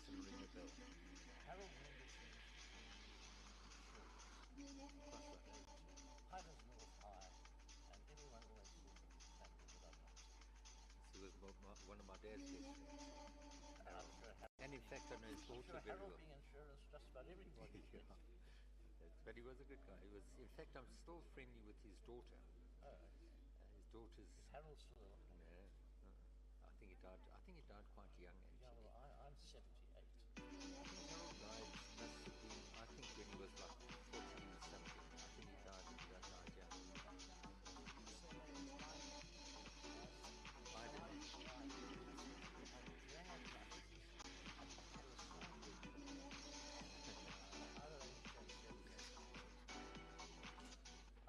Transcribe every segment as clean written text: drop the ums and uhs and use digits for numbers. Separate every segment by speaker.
Speaker 1: doesn't ring a bell.
Speaker 2: Harold Henderson's height as North High, and everyone always thought he was family, but I'm not.
Speaker 1: He was one of my dad's best friends. And in fact, I know his daughter very
Speaker 2: Harold
Speaker 1: well.
Speaker 2: being insurance, just about everybody.
Speaker 1: Yeah. But he was a good guy. He was, in fact, I'm still friendly with his daughter.
Speaker 2: Oh, okay.
Speaker 1: His daughter's.
Speaker 2: Is Harold still alive?
Speaker 1: No, I think he died. I think he died quite young, actually.
Speaker 2: Yeah, well, I'm 78.
Speaker 1: Harold died must have been, I think, when he was like 40 something. I think he died young.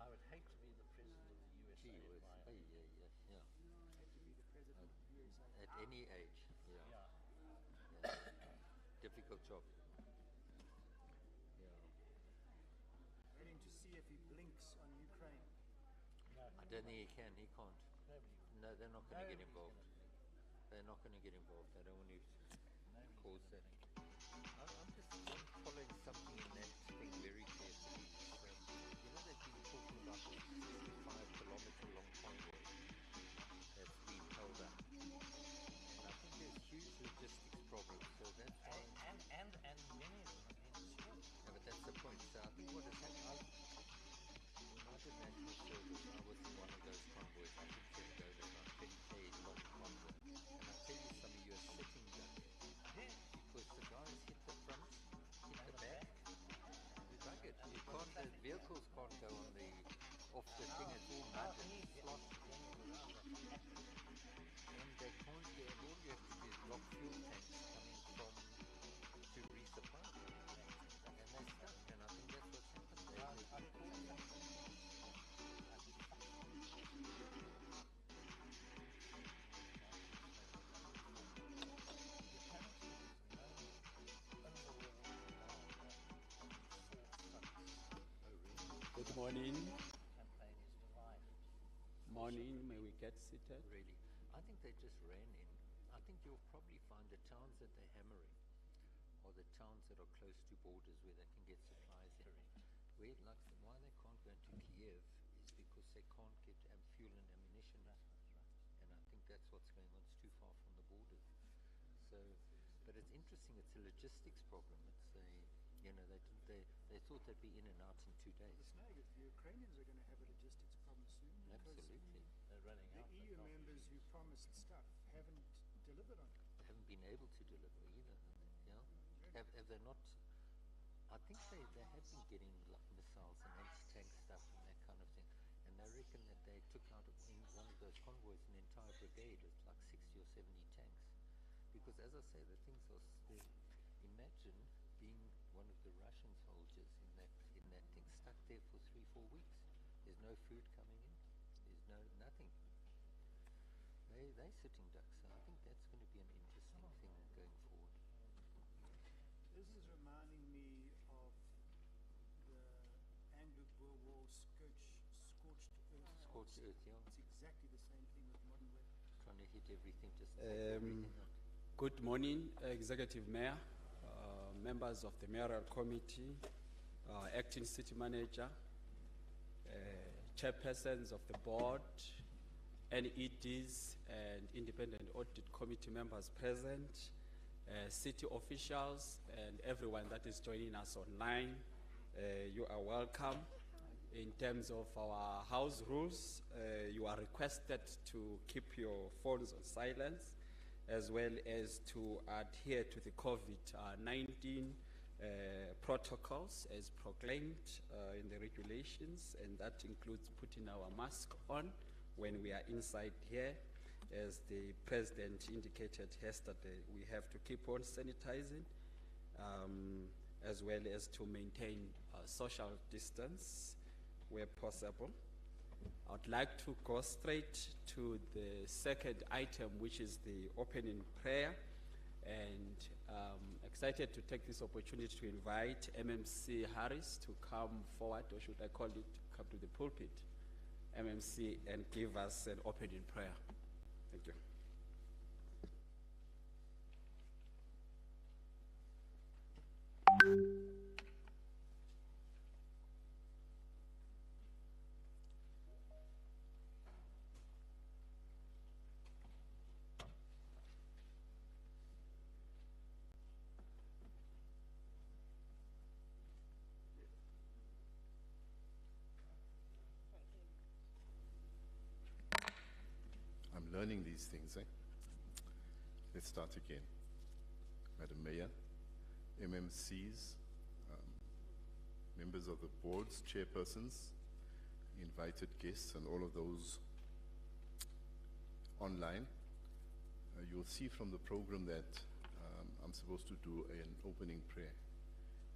Speaker 2: I would hate to be the president of the USA.
Speaker 1: Gee whiz. Yeah.
Speaker 3: Hate to be the president of the USA.
Speaker 1: At any age,
Speaker 2: Yeah.
Speaker 1: Difficult job. Yeah.
Speaker 3: Waiting to see if he blinks on Ukraine.
Speaker 2: No,
Speaker 1: I don't think he can. He can't.
Speaker 2: nobody.
Speaker 1: No, they're not going to get
Speaker 2: Nobody's
Speaker 1: involved.
Speaker 2: gonna do it.
Speaker 1: They're not going to get involved. They don't want to
Speaker 2: Nobody's
Speaker 1: cause
Speaker 2: gonna
Speaker 1: that.
Speaker 2: think.
Speaker 1: I'm just following something in that thing very carefully. They've been talking about this 65-kilometer long convoy that's been held up. And I think there's huge logistics problems. So that's why.
Speaker 2: And many of them have been destroyed.
Speaker 1: Yeah, but that's the point. So I think what has happened, when I did National Service, I was in one of those convoys. I think they go to about 20K long convoy. And I tell you, some of you are sitting there. Because the guys hit the front, hit the back. We bug it. You can't, the vehicles can't go on the, off the thing, it's all mud and slot. And they can't get, all you have to do is block fuel tanks coming from, to resupply. And they're stuck, and I think that's what's happened.
Speaker 4: Good morning.
Speaker 2: Campaign is divided.
Speaker 4: Morning, may we get seated?
Speaker 1: Really, I think they just ran in. I think you'll probably find the towns that they're hammering are the towns that are close to borders where they can get supplies in. Where, like, why they can't go into Kiev is because they can't get fuel and ammunition. And I think that's what's going on. It's too far from the borders. So, but it's interesting. It's a logistics problem. It's a, they thought they'd be in and out in 2 days.
Speaker 3: The snag is the Ukrainians are going to have a logistics problem soon.
Speaker 1: Absolutely.
Speaker 2: They're running
Speaker 3: The
Speaker 2: out.
Speaker 3: EU members who promised stuff haven't delivered on it.
Speaker 1: They haven't been able to deliver either. Yeah. Have they not? I think they have been getting like missiles and anti-tank stuff and that kind of thing. And they reckon that they took out in one of those convoys an entire brigade with like 60 or 70 tanks. Because as I say, the things are still, imagine being one of the Russian soldiers in that thing, stuck there for 3-4 weeks. There's no food coming in. There's nothing. They're sitting ducks. So I think that's going to be an interesting thing going forward.
Speaker 3: This is reminding me of the Anglo-Boer War scorched earth.
Speaker 1: Scorched earth, yeah.
Speaker 3: It's exactly the same thing with modern weapons.
Speaker 1: Trying to hit everything, just take everything out.
Speaker 4: Good morning, Executive Mayor, members of the Mayoral Committee, Acting City Manager, Chairpersons of the Board, NEDs and Independent Audit Committee members present, city officials, and everyone that is joining us online. You are welcome. In terms of our house rules, you are requested to keep your phones on silence, as well as to adhere to the COVID-19 protocols as proclaimed in the regulations, and that includes putting our mask on when we are inside here. As the President indicated yesterday, we have to keep on sanitizing, as well as to maintain social distance where possible. I would like to go straight to the second item, which is the opening prayer, and excited to take this opportunity to invite MMC Harris to come forward, or should I call it, come to the pulpit, MMC, and give us an opening prayer. Thank you.
Speaker 5: learning these things, eh? Let's start again. Madam Mayor, MMCs, members of the boards, chairpersons, invited guests, and all of those online. You'll see from the program that I'm supposed to do an opening prayer,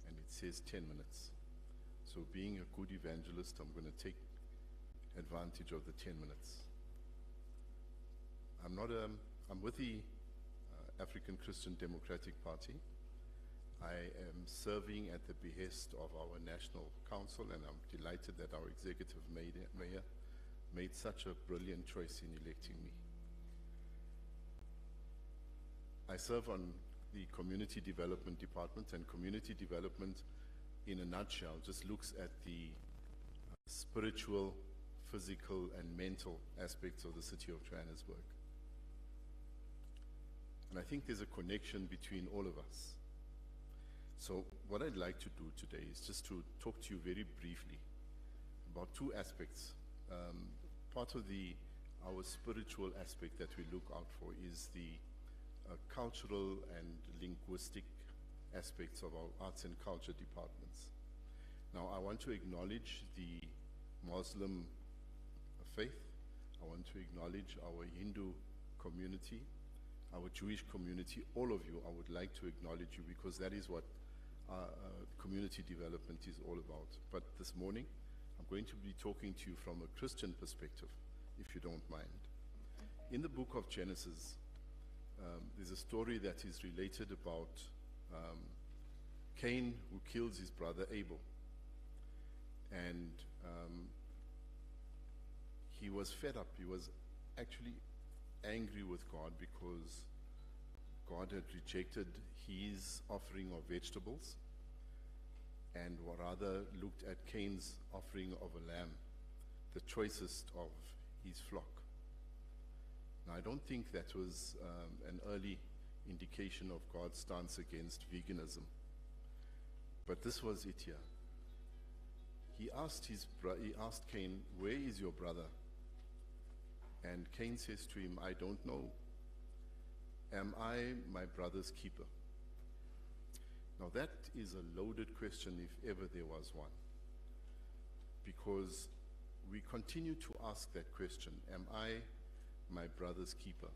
Speaker 5: and it says 10 minutes. So being a good evangelist, I'm going to take advantage of the 10 minutes. I'm with the African Christian Democratic Party. I am serving at the behest of our National Council, and I'm delighted that our executive mayor made such a brilliant choice in electing me. I serve on the Community Development Department, and community development, in a nutshell, just looks at the spiritual, physical, and mental aspects of the city of Johannesburg. And I think there's a connection between all of us. So what I'd like to do today is just to talk to you very briefly about two aspects. Part of our spiritual aspect that we look out for is the cultural and linguistic aspects of our arts and culture departments. Now, I want to acknowledge the Muslim faith. I want to acknowledge our Hindu community, our Jewish community, all of you. I would like to acknowledge you because that is what community development is all about. But this morning, I'm going to be talking to you from a Christian perspective, if you don't mind. In the book of Genesis, there's a story that is related about Cain, who kills his brother Abel. And he was fed up. He was actually angry with God because God had rejected his offering of vegetables and rather looked at Cain's offering of a lamb, the choicest of his flock. Now, I don't think that was an early indication of God's stance against veganism, but this was it here. He asked Cain, "Where is your brother?" And Cain says to him, "I don't know. Am I my brother's keeper?" Now that is a loaded question if ever there was one, because we continue to ask that question, am I my brother's keeper?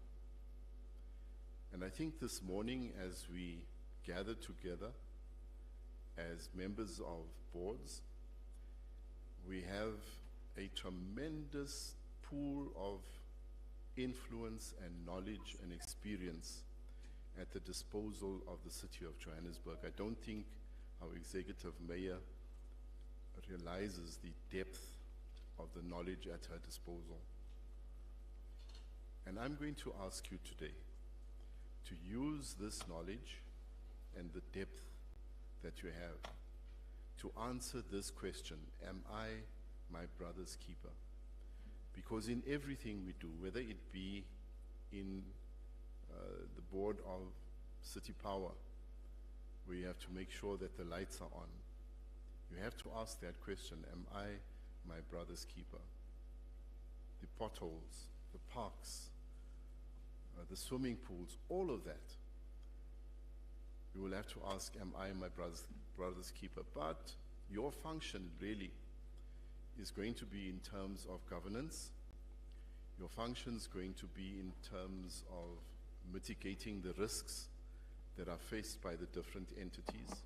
Speaker 5: And I think this morning, as we gather together as members of boards, we have a tremendous pool of influence and knowledge and experience at the disposal of the city of Johannesburg. I don't think our executive mayor realizes the depth of the knowledge at her disposal. And I'm going to ask you today to use this knowledge and the depth that you have to answer this question, am I my brother's keeper? Because in everything we do, whether it be in the board of City Power, where you have to make sure that the lights are on, you have to ask that question, am I my brother's keeper? The potholes, the parks, the swimming pools, all of that, you will have to ask, am I my brother's keeper? But your function really is going to be in terms of governance. Your function is going to be in terms of mitigating the risks that are faced by the different entities.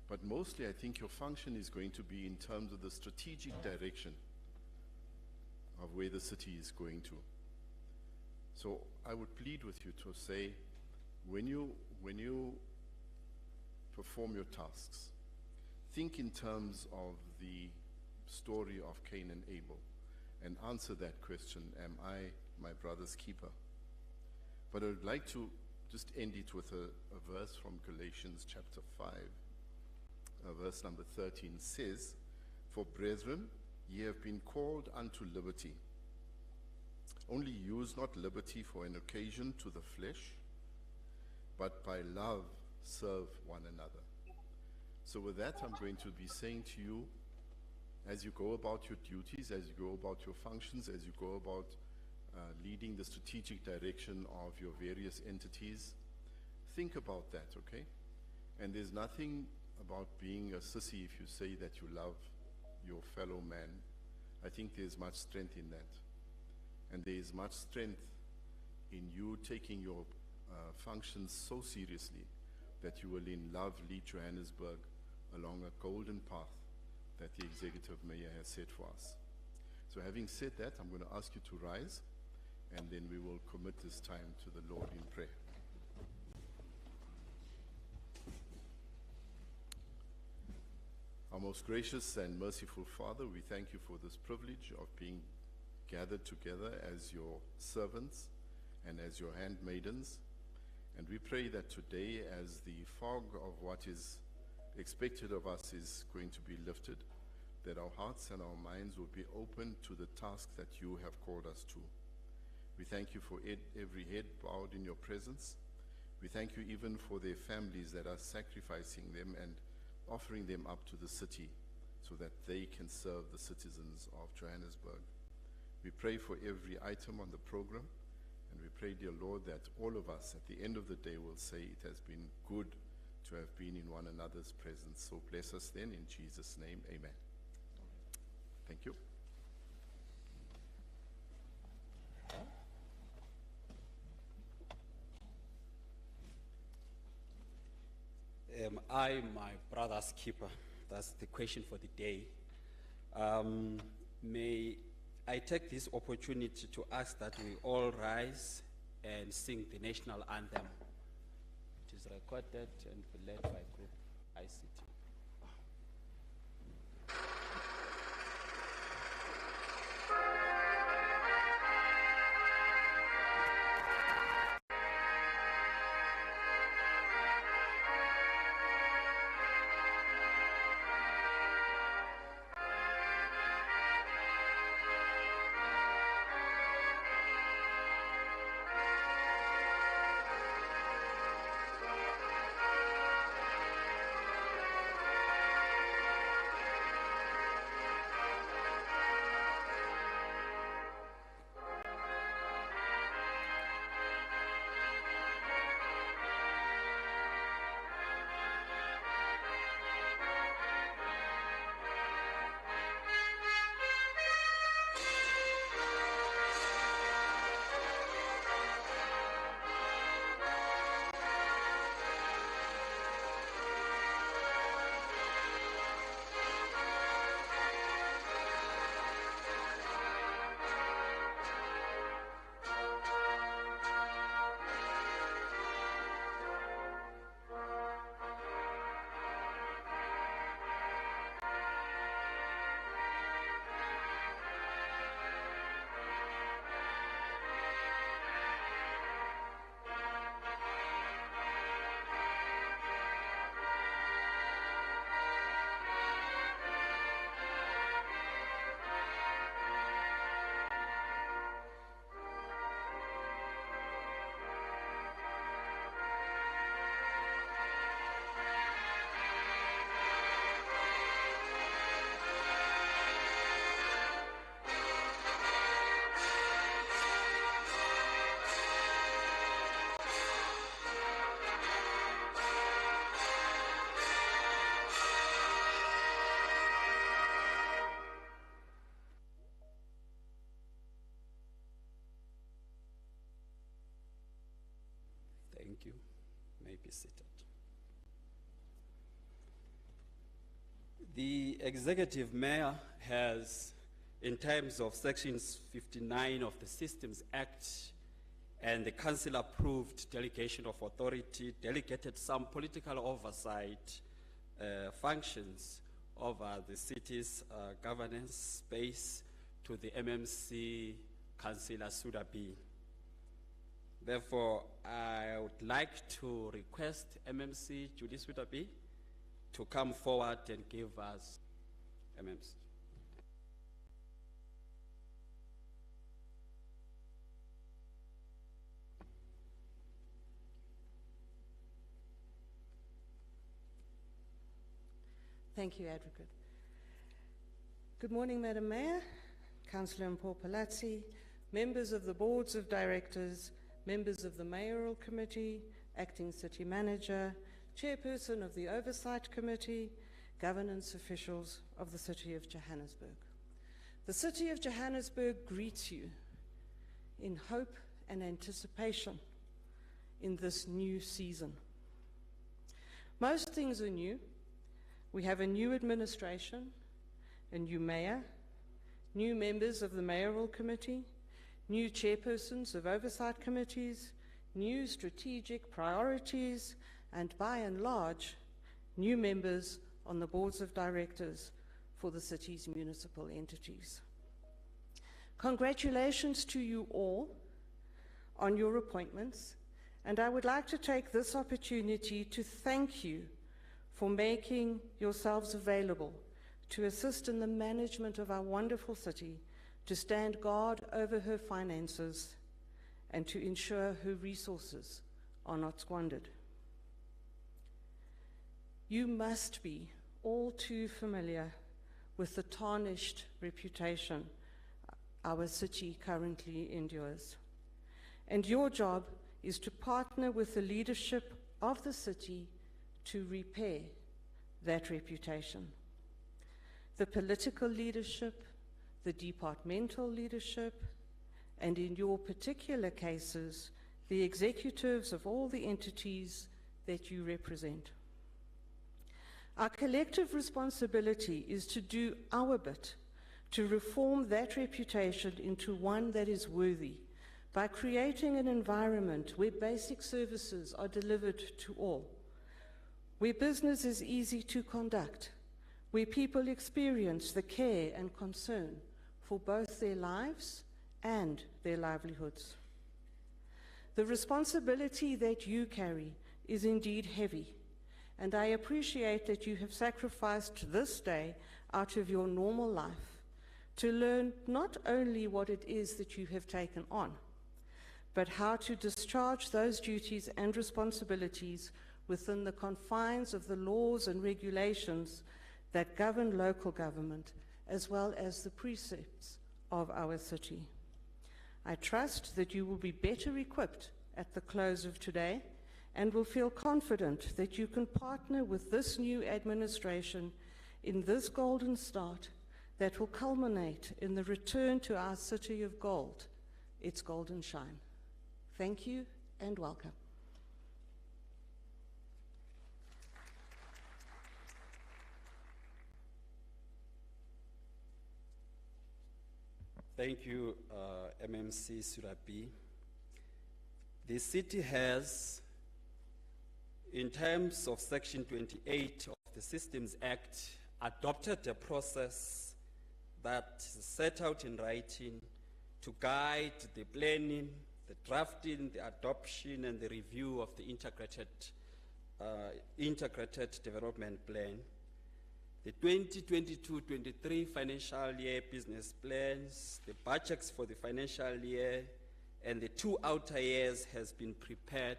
Speaker 5: But mostly, I think your function is going to be in terms of the strategic direction of where the city is going to. So I would plead with you to say, when you perform your tasks, think in terms of the story of Cain and Abel and answer that question, am I my brother's keeper? But I would like to just end it with a verse from Galatians chapter 5, verse number 13 says, "For brethren, ye have been called unto liberty. Only use not liberty for an occasion to the flesh, but by love serve one another." So with that, I'm going to be saying to you, as you go about your duties, as you go about your functions, as you go about leading the strategic direction of your various entities. Think about that, okay? And there's nothing about being a sissy if you say that you love your fellow man. I think there's much strength in that. And there is much strength in you taking your functions so seriously that you will in love lead Johannesburg along a golden path that the Executive Mayor has set for us. So having said that, I'm going to ask you to rise, and then we will commit this time to the Lord in prayer. Our most gracious and merciful Father, we thank you for this privilege of being gathered together as your servants and as your handmaidens. And we pray that today, as the fog of what is expected of us is going to be lifted, that our hearts and our minds will be open to the task that you have called us to. We thank you for every head bowed in your presence. We thank you even for their families that are sacrificing them and offering them up to the city so that they can serve the citizens of Johannesburg. We pray for every item on the program, and we pray, dear Lord, that all of us at the end of the day will say it has been good to have been in one another's presence. So bless us then in Jesus' name, amen. Thank you.
Speaker 4: Am I my brother's keeper? That's the question for the day. May I take this opportunity to ask that we all rise and sing the National Anthem. It is recorded and led by Group ICT. Thank you. You may be seated. The Executive Mayor has, in terms of Sections 59 of the Systems Act and the Council-approved delegation of authority, delegated some political oversight functions over the city's governance space to the MMC Councillor Sudabi. Therefore, I would like to request MMC Judy Sudabi to come forward and give us MMC.
Speaker 6: Thank you, Advocate. Good morning, Madam Mayor, Councillor Mpho Palazzi, members of the boards of directors, members of the Mayoral Committee, acting city manager, chairperson of the Oversight Committee, governance officials of the City of Johannesburg. The City of Johannesburg greets you in hope and anticipation in this new season. Most things are new. We have a new administration, a new mayor, new members of the Mayoral Committee, new chairpersons of oversight committees, new strategic priorities, and by and large, new members on the boards of directors for the city's municipal entities. Congratulations to you all on your appointments, and I would like to take this opportunity to thank you for making yourselves available to assist in the management of our wonderful city, to stand guard over her finances, and to ensure her resources are not squandered. You must be all too familiar with the tarnished reputation our city currently endures. And your job is to partner with the leadership of the city to repair that reputation. The political leadership, the departmental leadership, and in your particular cases, the executives of all the entities that you represent. Our collective responsibility is to do our bit to reform that reputation into one that is worthy by creating an environment where basic services are delivered to all, where business is easy to conduct, where people experience the care and concern for both their lives and their livelihoods. The responsibility that you carry is indeed heavy, and I appreciate that you have sacrificed this day out of your normal life to learn not only what it is that you have taken on, but how to discharge those duties and responsibilities within the confines of the laws and regulations that govern local government, as well as the precepts of our city. I trust that you will be better equipped at the close of today and will feel confident that you can partner with this new administration in this golden start that will culminate in the return to our city of gold, its golden shine. Thank you and welcome.
Speaker 4: Thank you, MMC Surabi. The city has, in terms of Section 28 of the Systems Act, adopted a process that is set out in writing to guide the planning, the drafting, the adoption, and the review of the integrated development plan. The 2022-23 financial year business plans, the budgets for the financial year, and the 2 outer years has been prepared.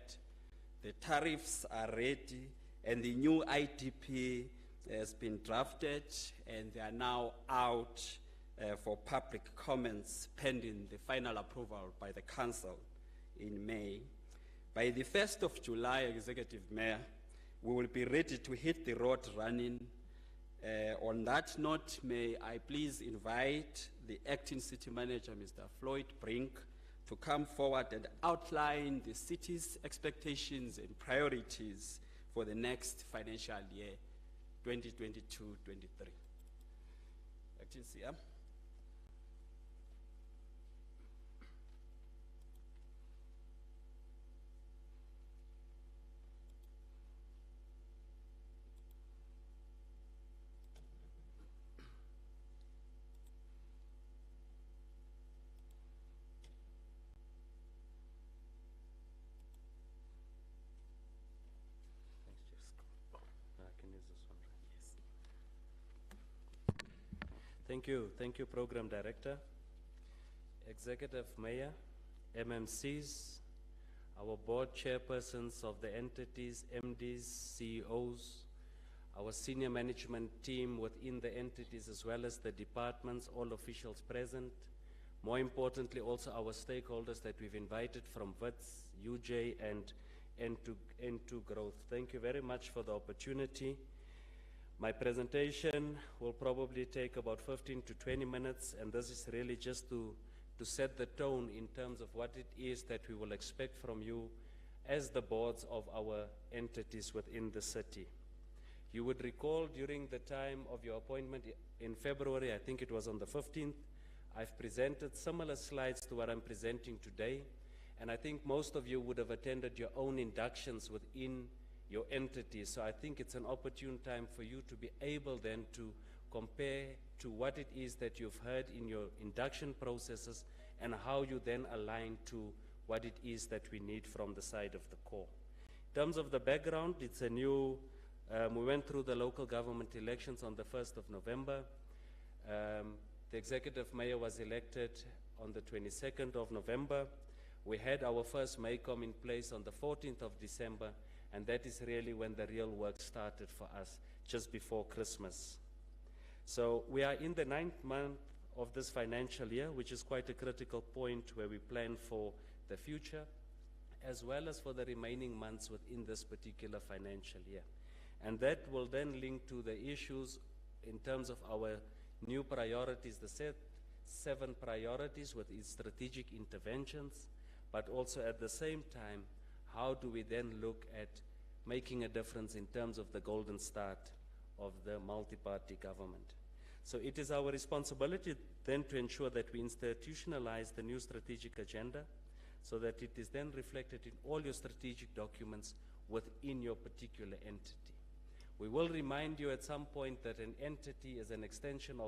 Speaker 4: The tariffs are ready, and the new IDP has been drafted, and they are now out for public comments pending the final approval by the council in May. By the 1st of July, Executive Mayor, we will be ready to hit the road running. On that note, may I please invite the Acting City Manager, Mr. Floyd Brink, to come forward and outline the city's expectations and priorities for the next financial year, 2022-23. Acting CM.
Speaker 7: Thank you, Program Director, Executive Mayor, MMCs, our board chairpersons of the entities, MDs, CEOs, our senior management team within the entities as well as the departments, all officials present, More importantly, also our stakeholders that we've invited from WITS, UJ, and N2 Growth. Thank you very much for the opportunity. My presentation will probably take about 15 to 20 minutes, and this is really just to set the tone in terms of what it is that we will expect from you as the boards of our entities within the city. You would recall during the time of your appointment in February, I think it was on the 15th, I've presented similar slides to what I'm presenting today, and I think most of you would have attended your own inductions within your entities. So I think it's an opportune time for you to be able then to compare to what it is that you've heard in your induction processes and how you then align to what it is that we need from the side of the core. In terms of the background, it's a new, we went through the local government elections on the 1st of November. The executive mayor was elected on the 22nd of November. We had our first MAYCOM in place on the 14th of December, and that is really when the real work started for us, just before Christmas. So we are in the 9th month of this financial year, which is quite a critical point where we plan for the future, as well as for the remaining months within this particular financial year. And that will then link to the issues in terms of our new priorities, the 7 priorities with its strategic interventions, but also at the same time, how do we then look at making a difference in terms of the golden start of the multi-party government. So it is our responsibility then to ensure that we institutionalize the new strategic agenda so that it is then reflected in all your strategic documents within your particular entity. We will remind you at some point that an entity is an extension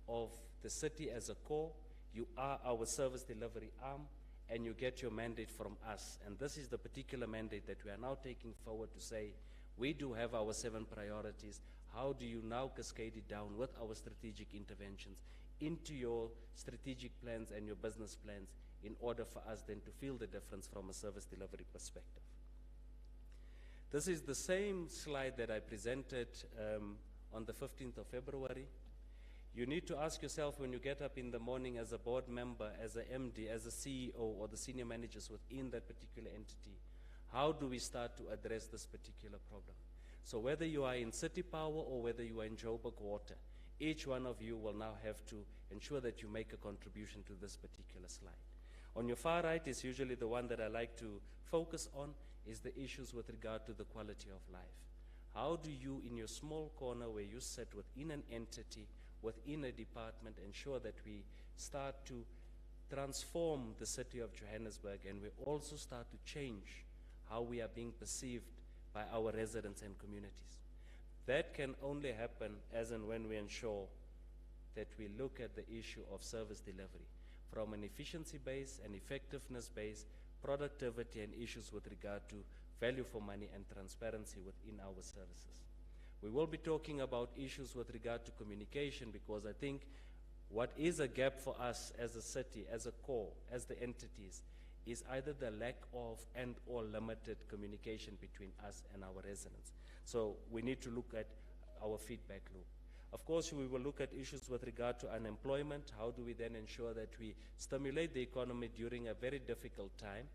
Speaker 7: of the city as a core. You are our service delivery arm, and you get your mandate from us. And this is the particular mandate that we are now taking forward to say, we do have our 7 priorities. How do you now cascade it down with our strategic interventions into your strategic plans and your business plans in order for us then to feel the difference from a service delivery perspective? This is the same slide that I presented on the 15th of February. You need to ask yourself when you get up in the morning as a board member, as a MD, as a CEO, or the senior managers within that particular entity, how do we start to address this particular problem? So whether you are in City Power or whether you are in Joburg Water, each one of you will now have to ensure that you make a contribution to this particular slide. On your far right is usually the one that I like to focus on, is the issues with regard to the quality of life. How do you, in your small corner where you sit within an entity, within a department, ensure that we start to transform the city of Johannesburg, and we also start to change how we are being perceived by our residents and communities? That can only happen as and when we ensure that we look at the issue of service delivery from an efficiency base, an effectiveness base, productivity, and issues with regard to value for money and transparency within our services. We will be talking about issues with regard to communication, because I think what is a gap for us as a city, as a core, as the entities, is either the lack of and or limited communication between us and our residents. So we need to look at our feedback loop. Of course, we will look at issues with regard to unemployment. How do we then ensure that we stimulate the economy during a very difficult time?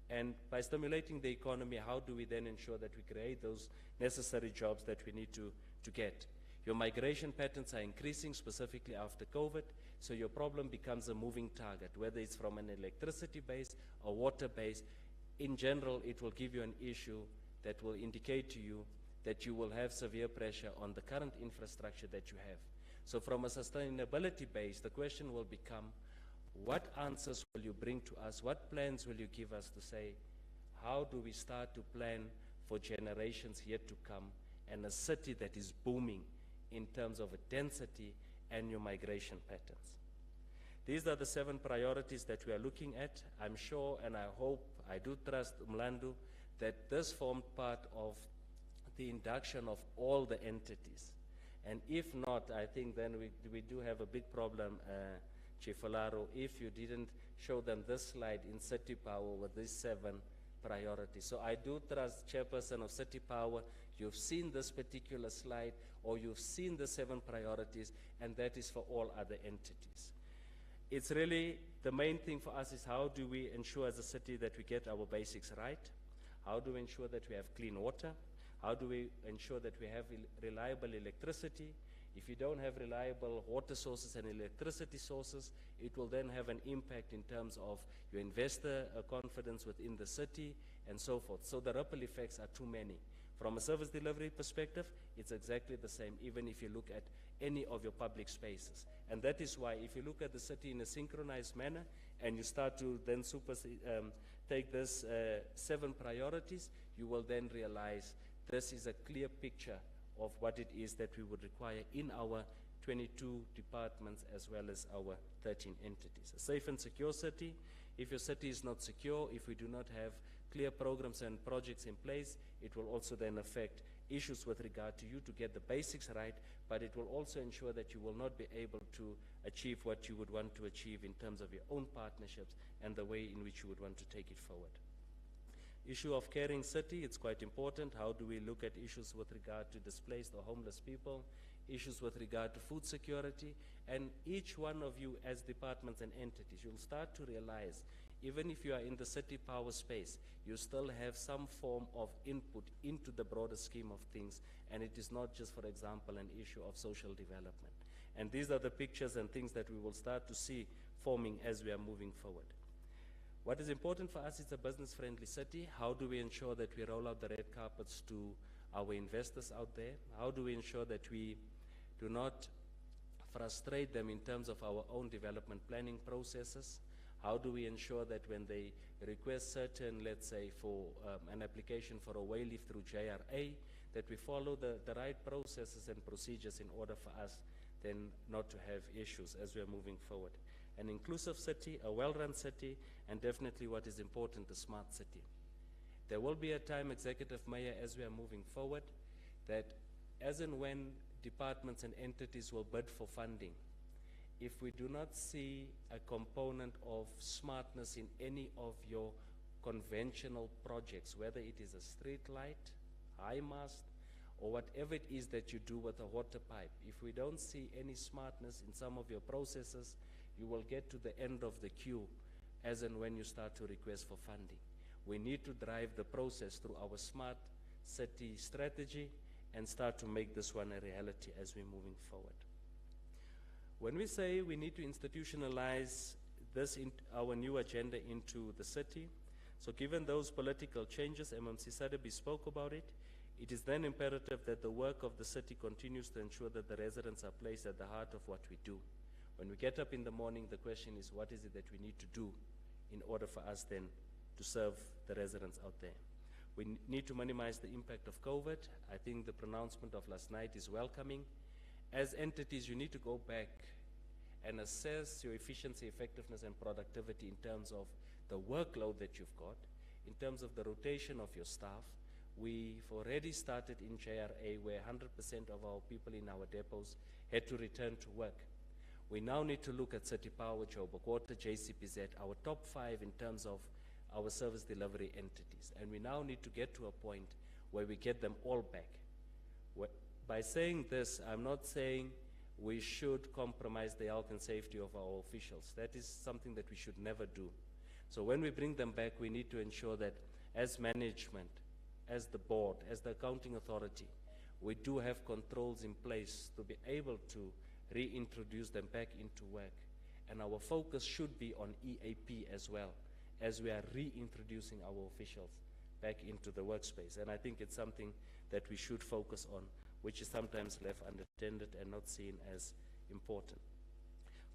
Speaker 7: And by stimulating the economy, how do we then ensure that we create those necessary jobs that we need to get? Your migration patterns are increasing, specifically after COVID, so your problem becomes a moving target, whether it's from an electricity base or water base. In general, it will give you an issue that will indicate to you that you will have severe pressure on the current infrastructure that you have. So from a sustainability base, the question will become, what answers will you bring to us? What plans will you give us to say, how do we start to plan for generations yet to come and a city that is booming in terms of a density and your migration patterns? These are the 7 priorities that we are looking at. I'm sure, and I hope, I do trust Mlandu, that this formed part of the induction of all the entities. And if not, I think then we do have a big problem, Chief Olaro, if you didn't show them this slide in City Power with these 7 priorities. So I do trust, Chairperson of City Power, you've seen this particular slide, or you've seen the 7 priorities, and that is for all other entities. it's really, the main thing for us is how do we ensure as a city that we get our basics right? How do we ensure that we have clean water? How do we ensure that we have reliable electricity? If you don't have reliable water sources and electricity sources, it will then have an impact in terms of your investor confidence within the city and so forth. So the ripple effects are too many. From a service delivery perspective, it's exactly the same, even if you look at any of your public spaces. And that is why if you look at the city in a synchronized manner and you start to then take this 7 priorities, you will then realize this is a clear picture of what it is that we would require in our 22 departments as well as our 13 entities. A safe and secure city. If your city is not secure, if we do not have clear programs and projects in place, it will also then affect issues with regard to you to get the basics right, but it will also ensure that you will not be able to achieve what you would want to achieve in terms of your own partnerships and the way in which you would want to take it forward. Issue of caring city, it's quite important. How do we look at issues with regard to displaced or homeless people, issues with regard to food security, and each one of you as departments and entities, you'll start to realize, even if you are in the city power space, you still have some form of input into the broader scheme of things, and it is not just, for example, an issue of social development. And these are the pictures and things that we will start to see forming as we are moving forward. What is important for us is a business-friendly city. How do we ensure that we roll out the red carpets to our investors out there? How do we ensure that we do not frustrate them in terms of our own development planning processes? How do we ensure that when they request certain, let's say, for an application for a wayleave through JRA, that we follow the right processes and procedures in order for us then not to have issues as we are moving forward. An inclusive city, a well-run city, and definitely what is important, a smart city. There will be a time, Executive Mayor, as we are moving forward, that as and when departments and entities will bid for funding, if we do not see a component of smartness in any of your conventional projects, whether it is a street light, high mast, or whatever it is that you do with a water pipe, if we don't see any smartness in some of your processes, you will get to the end of the queue as and when you start to request for funding. We need to drive the process through our smart city strategy and start to make this one a reality as we're moving forward. When we say we need to institutionalize this in our new agenda into the city, so given those political changes, MMC Sadabi spoke about it, it is then imperative that the work of the city continues to ensure that the residents are placed at the heart of what we do. When we get up in the morning, the question is, what is it that we need to do in order for us then to serve the residents out there? We need to minimize the impact of COVID. I think the pronouncement of last night is welcoming. As entities, you need to go back and assess your efficiency, effectiveness, and productivity in terms of the workload that you've got, in terms of the rotation of your staff. We've already started in JRA where 100% of our people in our depots had to return to work. We now need to look at City Power, Joburg Water, JCPZ, our top 5 in terms of our service delivery entities. And we now need to get to a point where we get them all back. By saying this, I'm not saying we should compromise the health and safety of our officials. That is something that we should never do. So when we bring them back, we need to ensure that as management, as the board, as the accounting authority, we do have controls in place to be able to reintroduce them back into work. And our focus should be on EAP as well, as we are reintroducing our officials back into the workspace. And I think it's something that we should focus on, which is sometimes left unattended and not seen as important.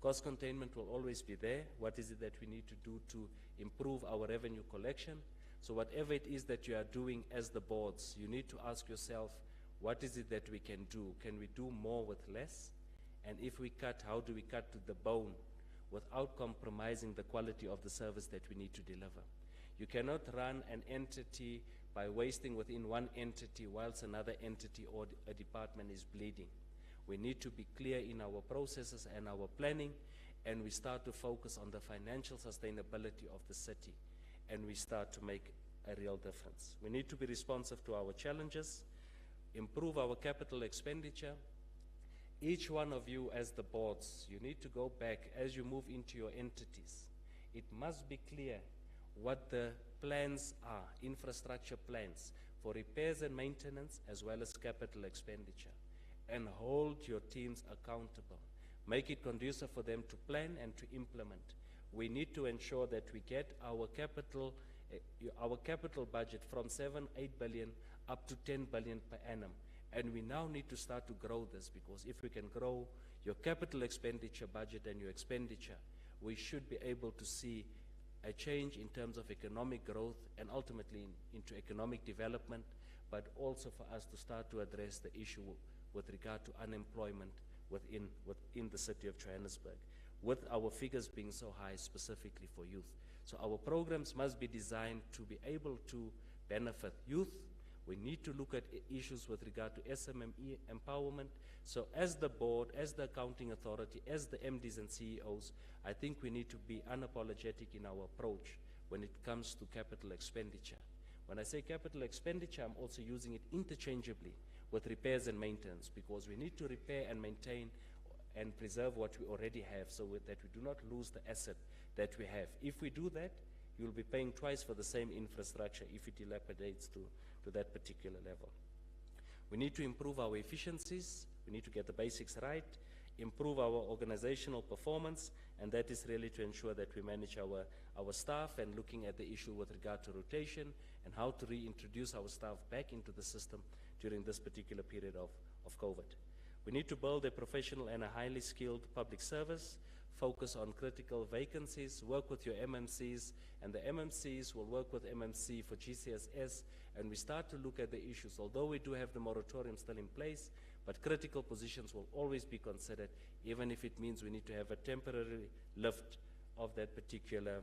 Speaker 7: Cost containment will always be there. What is it that we need to do to improve our revenue collection? So whatever it is that you are doing as the boards, you need to ask yourself, what is it that we can do? Can we do more with less? And if we cut, how do we cut to the bone without compromising the quality of the service that we need to deliver? You cannot run an entity by wasting within one entity whilst another entity or a department is bleeding. We need to be clear in our processes and our planning, and we start to focus on the financial sustainability of the city, and we start to make a real difference. We need to be responsive to our challenges, improve our capital expenditure, Each one of you as the boards, you need to go back as you move into your entities. It must be clear what the plans are, infrastructure plans for repairs and maintenance as well as capital expenditure, and hold your teams accountable. Make it conducive for them to plan and to implement. We need to ensure that we get our capital budget from 7-8 billion up to 10 billion per annum. And we now need to start to grow this, because if we can grow your capital expenditure budget and your expenditure, we should be able to see a change in terms of economic growth and ultimately into economic development, but also for us to start to address the issue with regard to unemployment within the city of Johannesburg, with our figures being so high specifically for youth. So our programs must be designed to be able to benefit youth. We need to look at issues with regard to SMME empowerment. So as the board, as the accounting authority, as the MDs and CEOs, I think we need to be unapologetic in our approach when it comes to capital expenditure. When I say capital expenditure, I'm also using it interchangeably with repairs and maintenance, because we need to repair and maintain and preserve what we already have, so that we do not lose the asset that we have. If we do that, you'll be paying twice for the same infrastructure if it dilapidates to that particular level. We need to improve our efficiencies. We need to get the basics right, improve our organizational performance, and that is really to ensure that we manage our staff and looking at the issue with regard to rotation and how to reintroduce our staff back into the system during this particular period of COVID. We need to build a professional and a highly skilled public service, focus on critical vacancies, work with your MMCs, and the MMCs will work with MMC for GCSS, and we start to look at the issues. Although we do have the moratorium still in place, but critical positions will always be considered, even if it means we need to have a temporary lift of that particular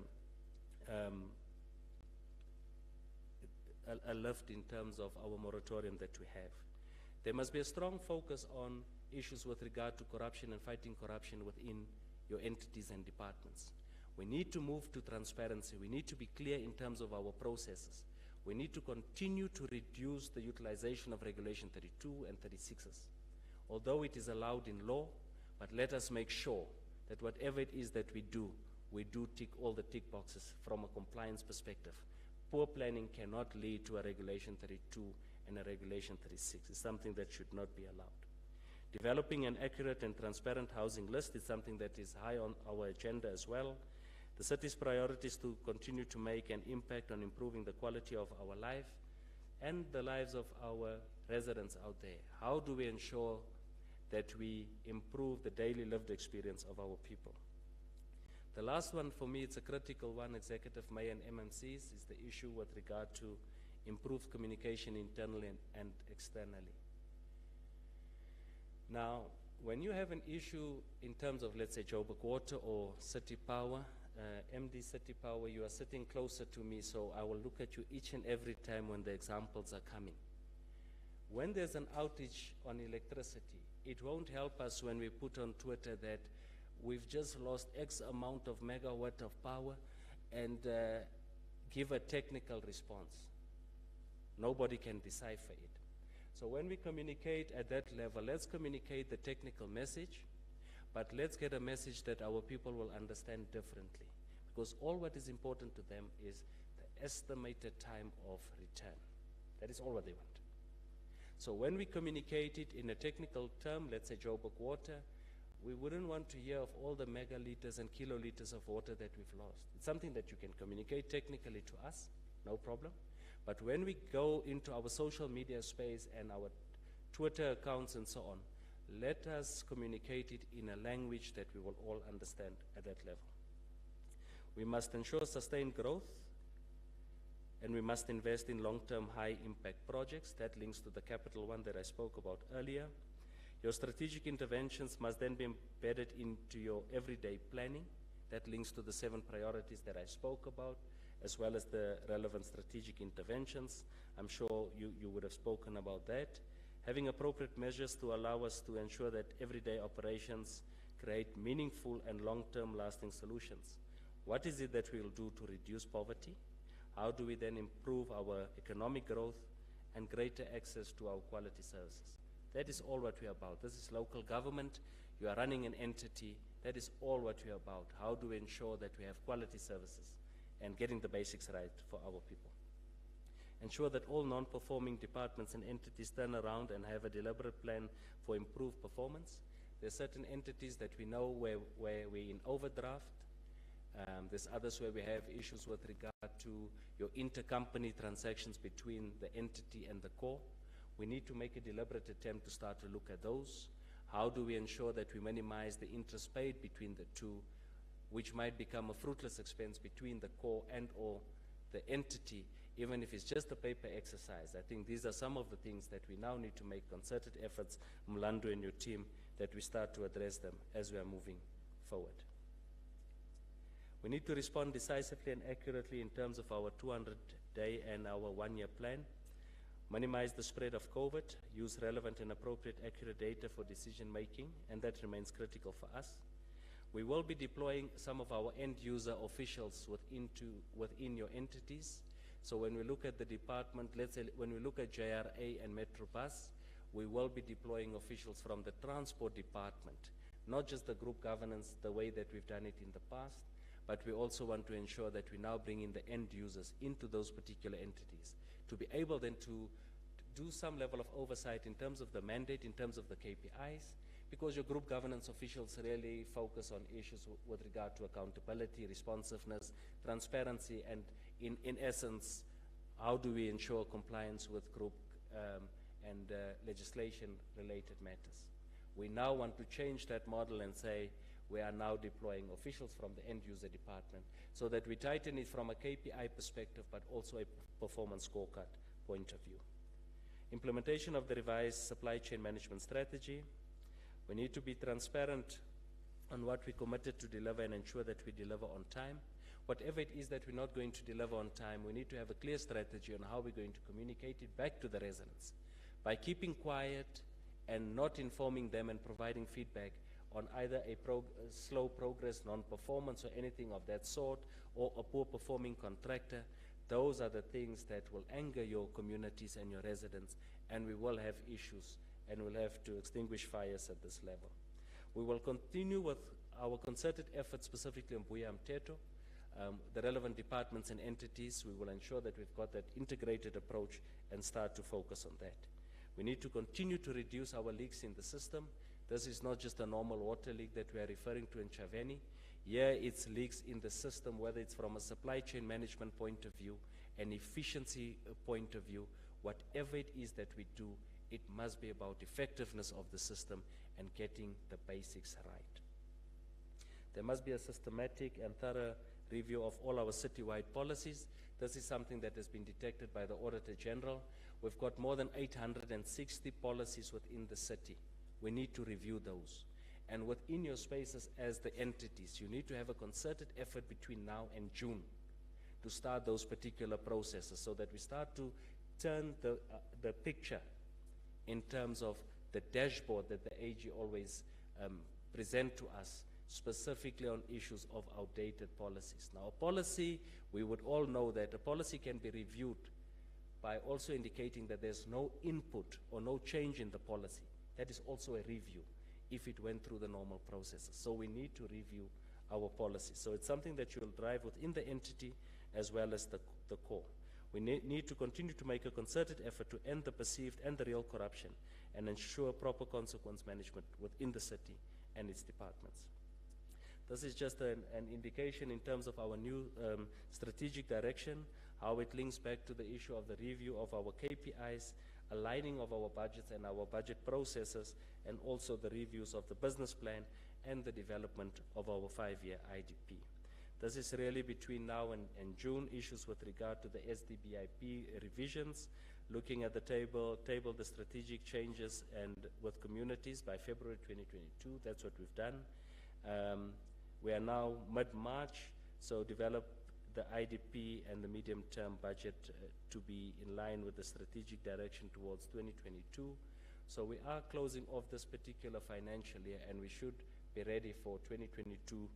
Speaker 7: a lift in terms of our moratorium that we have. There must be a strong focus on issues with regard to corruption and fighting corruption within your entities and departments. We need to move to transparency. We need to be clear in terms of our processes. We need to continue to reduce the utilization of Regulation 32 and 36s. Although it is allowed in law, but let us make sure that whatever it is that we do tick all the tick boxes from a compliance perspective. Poor planning cannot lead to a Regulation 32 and a Regulation 36. It's something that should not be allowed. Developing an accurate and transparent housing list is something that is high on our agenda as well. The city's priorities to continue to make an impact on improving the quality of our life and the lives of our residents out there. How do we ensure that we improve the daily lived experience of our people? The last one for me, it's a critical one, Executive Mayor and MMCs, is the issue with regard to improved communication internally and externally. Now, when you have an issue in terms of, let's say, Joburg Water or City Power, MD City Power, you are sitting closer to me, so I will look at you each and every time when the examples are coming. When there's an outage on electricity, it won't help us when we put on Twitter that we've just lost X amount of megawatt of power and give a technical response. Nobody can decipher it. So when we communicate at that level, let's communicate the technical message, but let's get a message that our people will understand differently. Because all what is important to them is the estimated time of return. That is all what they want. So when we communicate it in a technical term, let's say Joburg Water, we wouldn't want to hear of all the megaliters and kiloliters of water that we've lost. It's something that you can communicate technically to us, no problem. But when we go into our social media space and our Twitter accounts and so on, let us communicate it in a language that we will all understand at that level. We must ensure sustained growth, and we must invest in long-term high-impact projects. That links to the capital one that I spoke about earlier. Your strategic interventions must then be embedded into your everyday planning. That links to the 7 priorities that I spoke about, as well as the relevant strategic interventions. I'm sure you would have spoken about that. Having appropriate measures to allow us to ensure that everyday operations create meaningful and long-term lasting solutions. What is it that we'll do to reduce poverty? How do we then improve our economic growth and greater access to our quality services? That is all what we are about. This is local government. You are running an entity. That is all what we are about. How do we ensure that we have quality services and getting the basics right for our people? Ensure that all non-performing departments and entities turn around and have a deliberate plan for improved performance. There are certain entities that we know where we're in overdraft. There's others where we have issues with regard to your intercompany transactions between the entity and the core. We need to make a deliberate attempt to start to look at those. How do we ensure that we minimize the interest paid between the two, which might become a fruitless expense between the core and or the entity, even if it's just a paper exercise? I think these are some of the things that we now need to make concerted efforts, Mlando and your team, that we start to address them as we are moving forward. We need to respond decisively and accurately in terms of our 200-day and our one-year plan. Minimize the spread of COVID, use relevant and appropriate accurate data for decision making, and that remains critical for us. We will be deploying some of our end user officials within your entities. So when we look at the department, let's say when we look at JRA and Metrobus, we will be deploying officials from the transport department, not just the group governance the way that we've done it in the past, but we also want to ensure that we now bring in the end users into those particular entities to be able then to do some level of oversight in terms of the mandate, in terms of the KPIs, because your group governance officials really focus on issues with regard to accountability, responsiveness, transparency, and in essence, how do we ensure compliance with group and legislation-related matters. We now want to change that model and say we are now deploying officials from the end-user department so that we tighten it from a KPI perspective, but also a performance scorecard point of view. Implementation of the revised supply chain management strategy. We need to be transparent on what we committed to deliver and ensure that we deliver on time. Whatever it is that we're not going to deliver on time, we need to have a clear strategy on how we're going to communicate it back to the residents. By keeping quiet and not informing them and providing feedback on either a slow progress, non-performance, or anything of that sort, or a poor performing contractor, those are the things that will anger your communities and your residents, and we will have issues, and we'll have to extinguish fires at this level. We will continue with our concerted efforts, specifically on Buya Mteto, the relevant departments and entities. We will ensure that we've got that integrated approach and start to focus on that. We need to continue to reduce our leaks in the system. This is not just a normal water leak that we are referring to in Chaveni. Here it's leaks in the system, whether it's from a supply chain management point of view, an efficiency point of view, whatever it is that we do, it must be about effectiveness of the system and getting the basics right. There must be a systematic and thorough review of all our citywide policies. This is something that has been detected by the Auditor General. We've got more than 860 policies within the city. We need to review those. And within your spaces as the entities, you need to have a concerted effort between now and June to start those particular processes so that we start to turn the picture in terms of the dashboard that the AG always present to us, specifically on issues of outdated policies. Now, a policy, we would all know that a policy can be reviewed by also indicating that there's no input or no change in the policy. That is also a review if it went through the normal processes. So we need to review our policies. So it's something that you will drive within the entity as well as the core. We need to continue to make a concerted effort to end the perceived and the real corruption and ensure proper consequence management within the city and its departments. This is just an indication in terms of our new strategic direction, how it links back to the issue of the review of our KPIs, aligning of our budgets and our budget processes, and also the reviews of the business plan and the development of our 5-year IDP. This is really between now and June, issues with regard to the SDBIP revisions, looking at the table the strategic changes and with communities by February 2022. That's what we've done. We are now mid-March, so develop the IDP and the medium-term budget to be in line with the strategic direction towards 2022. So we are closing off this particular financial year, and we should be ready for 2022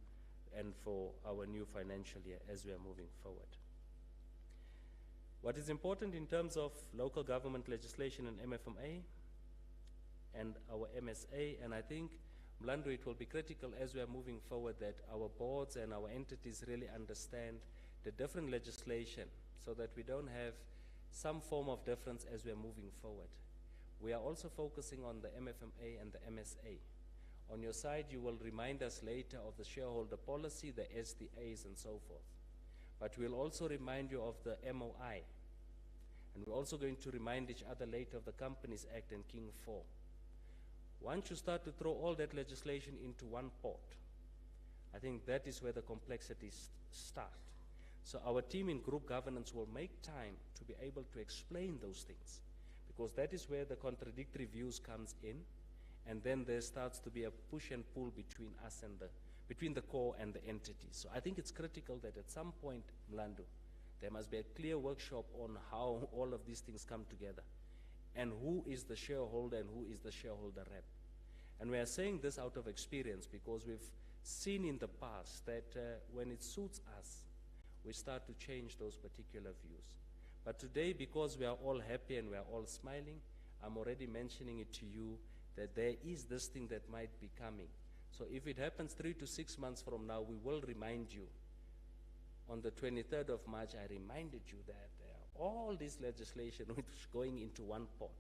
Speaker 7: and for our new financial year as we are moving forward. What is important in terms of local government legislation and MFMA, and our MSA, and I think, Mlando, it will be critical as we are moving forward that our boards and our entities really understand the different legislation so that we don't have some form of difference as we are moving forward. We are also focusing on the MFMA and the MSA. On your side, you will remind us later of the shareholder policy, the SDAs, and so forth. But we'll also remind you of the MOI. And we're also going to remind each other later of the Companies Act and King 4. Once you start to throw all that legislation into one pot, I think that is where the complexities start. So our team in group governance will make time to be able to explain those things, because that is where the contradictory views comes in, and then there starts to be a push and pull between us and between the core and the entity. So I think it's critical that at some point, Mlando, there must be a clear workshop on how all of these things come together, and who is the shareholder and who is the shareholder rep. And we are saying this out of experience because we've seen in the past that when it suits us, we start to change those particular views. But today, because we are all happy and we are all smiling, I'm already mentioning it to you that there is this thing that might be coming. So if it happens 3 to 6 months from now, we will remind you. On the 23rd of March, I reminded you that all this legislation is going into one pot.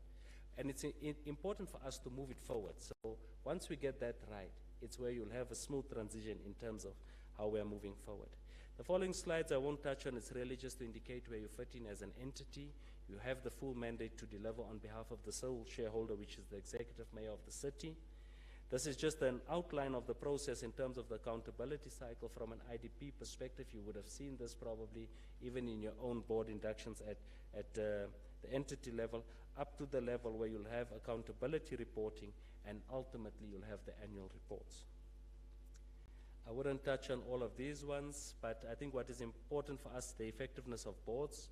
Speaker 7: And it's important for us to move it forward. So once we get that right, it's where you'll have a smooth transition in terms of how we are moving forward. The following slides I won't touch on. It's really just to indicate where you fit in as an entity. You have the full mandate to deliver on behalf of the sole shareholder, which is the executive mayor of the city. This is just an outline of the process in terms of the accountability cycle from an IDP perspective. You would have seen this probably even in your own board inductions at the entity level, up to the level where you'll have accountability reporting, and ultimately you'll have the annual reports. I wouldn't touch on all of these ones, but I think what is important for us, the effectiveness of boards.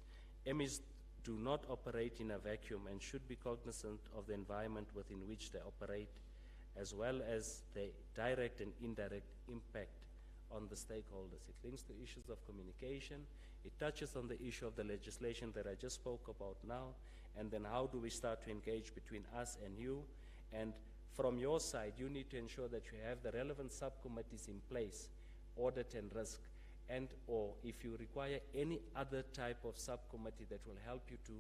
Speaker 7: MEs do not operate in a vacuum and should be cognizant of the environment within which they operate, as well as the direct and indirect impact on the stakeholders. It links to issues of communication. It touches on the issue of the legislation that I just spoke about now, and then how do we start to engage between us and you. And from your side, you need to ensure that you have the relevant subcommittees in place, audit and risk, and or if you require any other type of subcommittee that will help you to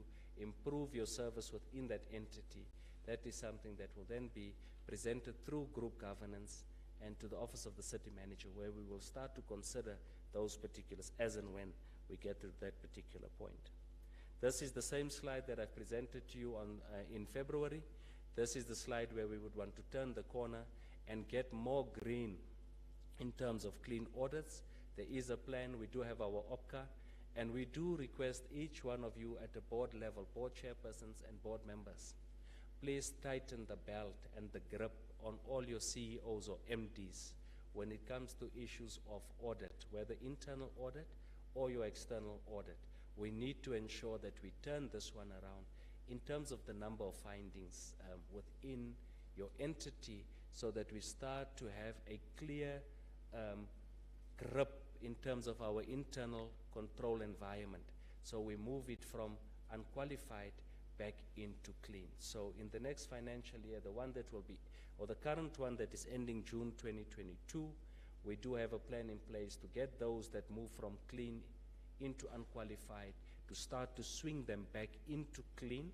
Speaker 7: improve your service within that entity, that is something that will then be presented through group governance and to the office of the city manager, where we will start to consider those particulars as and when we get to that particular point. This is the same slide that I presented to you on, in February. This is the slide where we would want to turn the corner and get more green in terms of clean audits. There is a plan. We do have our OPCA, and we do request each one of you at the board level, board chairpersons and board members, please tighten the belt and the grip on all your CEOs or MDs when it comes to issues of audit, whether internal audit or your external audit. We need to ensure that we turn this one around in terms of the number of findings within your entity, so that we start to have a clear grip in terms of our internal control environment. So we move it from unqualified back into clean. So in the next financial year, the one that will be, or the current one that is ending June 2022, we do have a plan in place to get those that move from clean into unqualified to start to swing them back into clean,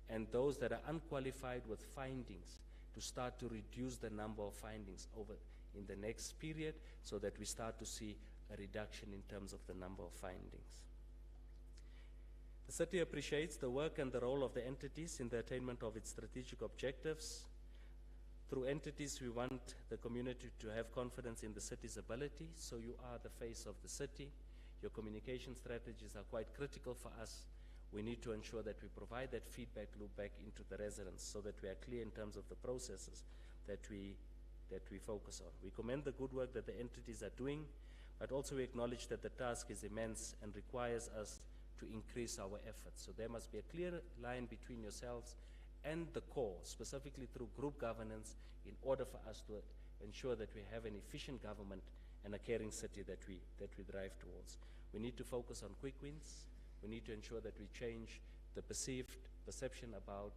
Speaker 7: and those that are unqualified with findings to start to reduce the number of findings over in the next period, so that we start to see a reduction in terms of the number of findings. The city appreciates the work and the role of the entities in the attainment of its strategic objectives. Through entities, we want the community to have confidence in the city's ability. So you are the face of the city. Your communication strategies are quite critical for us. We need to ensure that we provide that feedback loop back into the residents, so that we are clear in terms of the processes that we focus on. We commend the good work that the entities are doing, but also we acknowledge that the task is immense and requires us to increase our efforts. So there must be a clear line between yourselves and the core, specifically through group governance, in order for us to ensure that we have an efficient government and a caring city that we drive towards. We need to focus on quick wins. We need to ensure that we change the perception about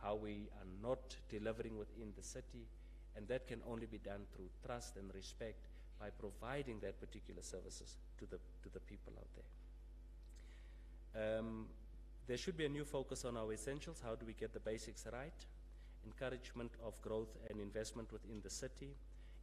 Speaker 7: how we are not delivering within the city, and that can only be done through trust and respect by providing that particular services to the people out there. There should be a new focus on our essentials. How do we get the basics right? Encouragement of growth and investment within the city.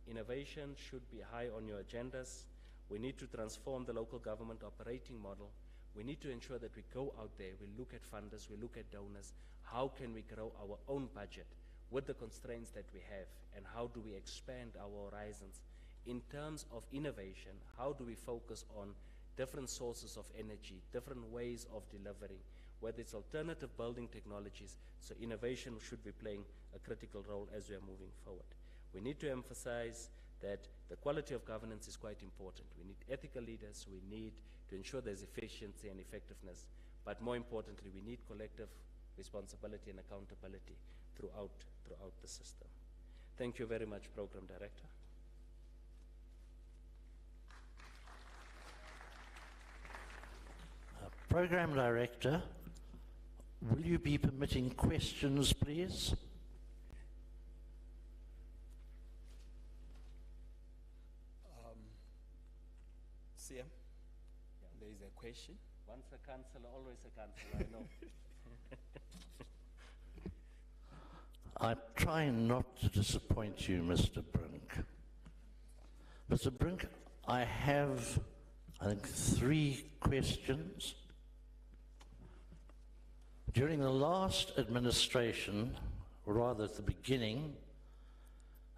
Speaker 7: Innovation should be high on your agendas. We need to transform the local government operating model. We need to ensure that we go out there, we look at funders, we look at donors. How can we grow our own budget with the constraints that we have, and how do we expand our horizons? In terms of innovation, how do we focus on different sources of energy, different ways of delivering, whether it's alternative building technologies? So innovation should be playing a critical role as we are moving forward. We need to emphasize that the quality of governance is quite important. We need ethical leaders. We need to ensure there's efficiency and effectiveness. But more importantly, we need collective responsibility and accountability throughout the system. Thank you very much, Program Director.
Speaker 8: Program Director, will you be permitting questions, please?
Speaker 4: CM, there is a question.
Speaker 7: Once a councillor, always a councillor, I know.
Speaker 8: I'm trying not to disappoint you, Mr. Brink. Mr. Brink, I have, I think, 3 questions. During the last administration, or rather at the beginning,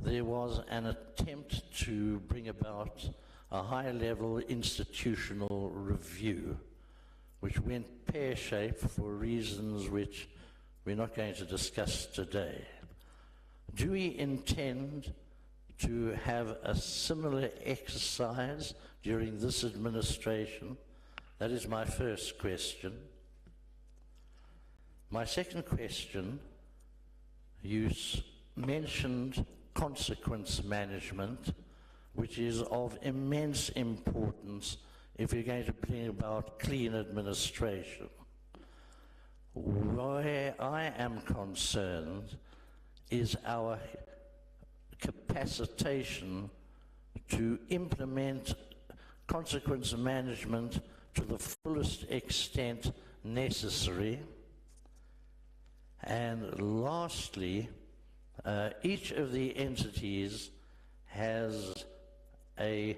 Speaker 8: there was an attempt to bring about a high-level institutional review, which went pear-shaped for reasons which we're not going to discuss today. Do we intend to have a similar exercise during this administration? That is my first question. My second question, you mentioned consequence management, which is of immense importance if you're going to bring about clean administration. Where I am concerned is our capacitation to implement consequence management to the fullest extent necessary. And lastly, each of the entities has a